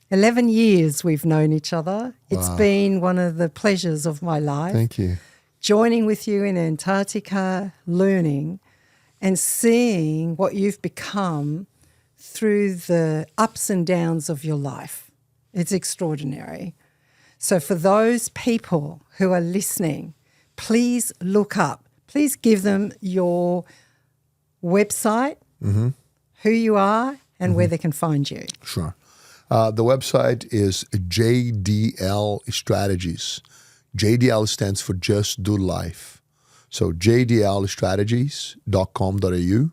11 years we've known each other. It's been one of the pleasures of my life. Thank you. Joining with you in Antarctica, learning and seeing what you've become through the ups and downs of your life. It's extraordinary. So for those people who are listening, please look up. Please give them your website, who you are, and where they can find you. Sure. The website is JDL Strategies. JDL stands for Just Do Life. So jdlstrategies.com.au,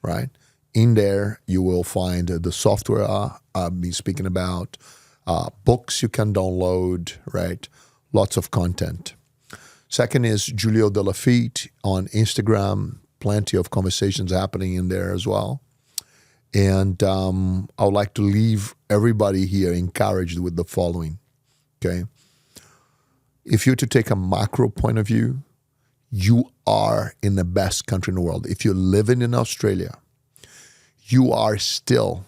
right? In there, you will find the software I've been speaking about, books you can download, right? Lots of content. Second is Julio De Laffitte on Instagram. Plenty of conversations happening in there as well. And I would like to leave everybody here encouraged with the following, okay? If you're to take a macro point of view, you are in the best country in the world. If you're living in Australia, you are still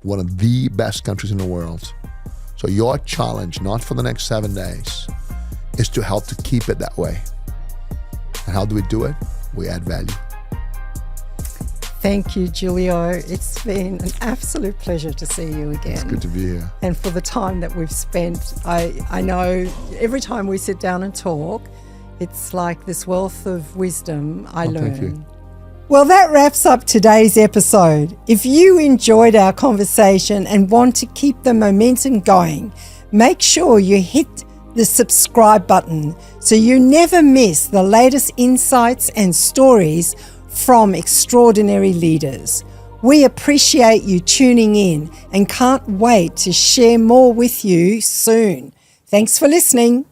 one of the best countries in the world. So your challenge, not for the next 7 days, is to help to keep it that way. And how do we do it? We add value. Thank you, Julio. It's been an absolute pleasure to see you again. It's good to be here. And for the time that we've spent, I know every time we sit down and talk, it's like this wealth of wisdom I learn. Thank you. Well, that wraps up today's episode. If you enjoyed our conversation and want to keep the momentum going, make sure you hit the subscribe button so you never miss the latest insights and stories from extraordinary leaders. We appreciate you tuning in and can't wait to share more with you soon. Thanks for listening.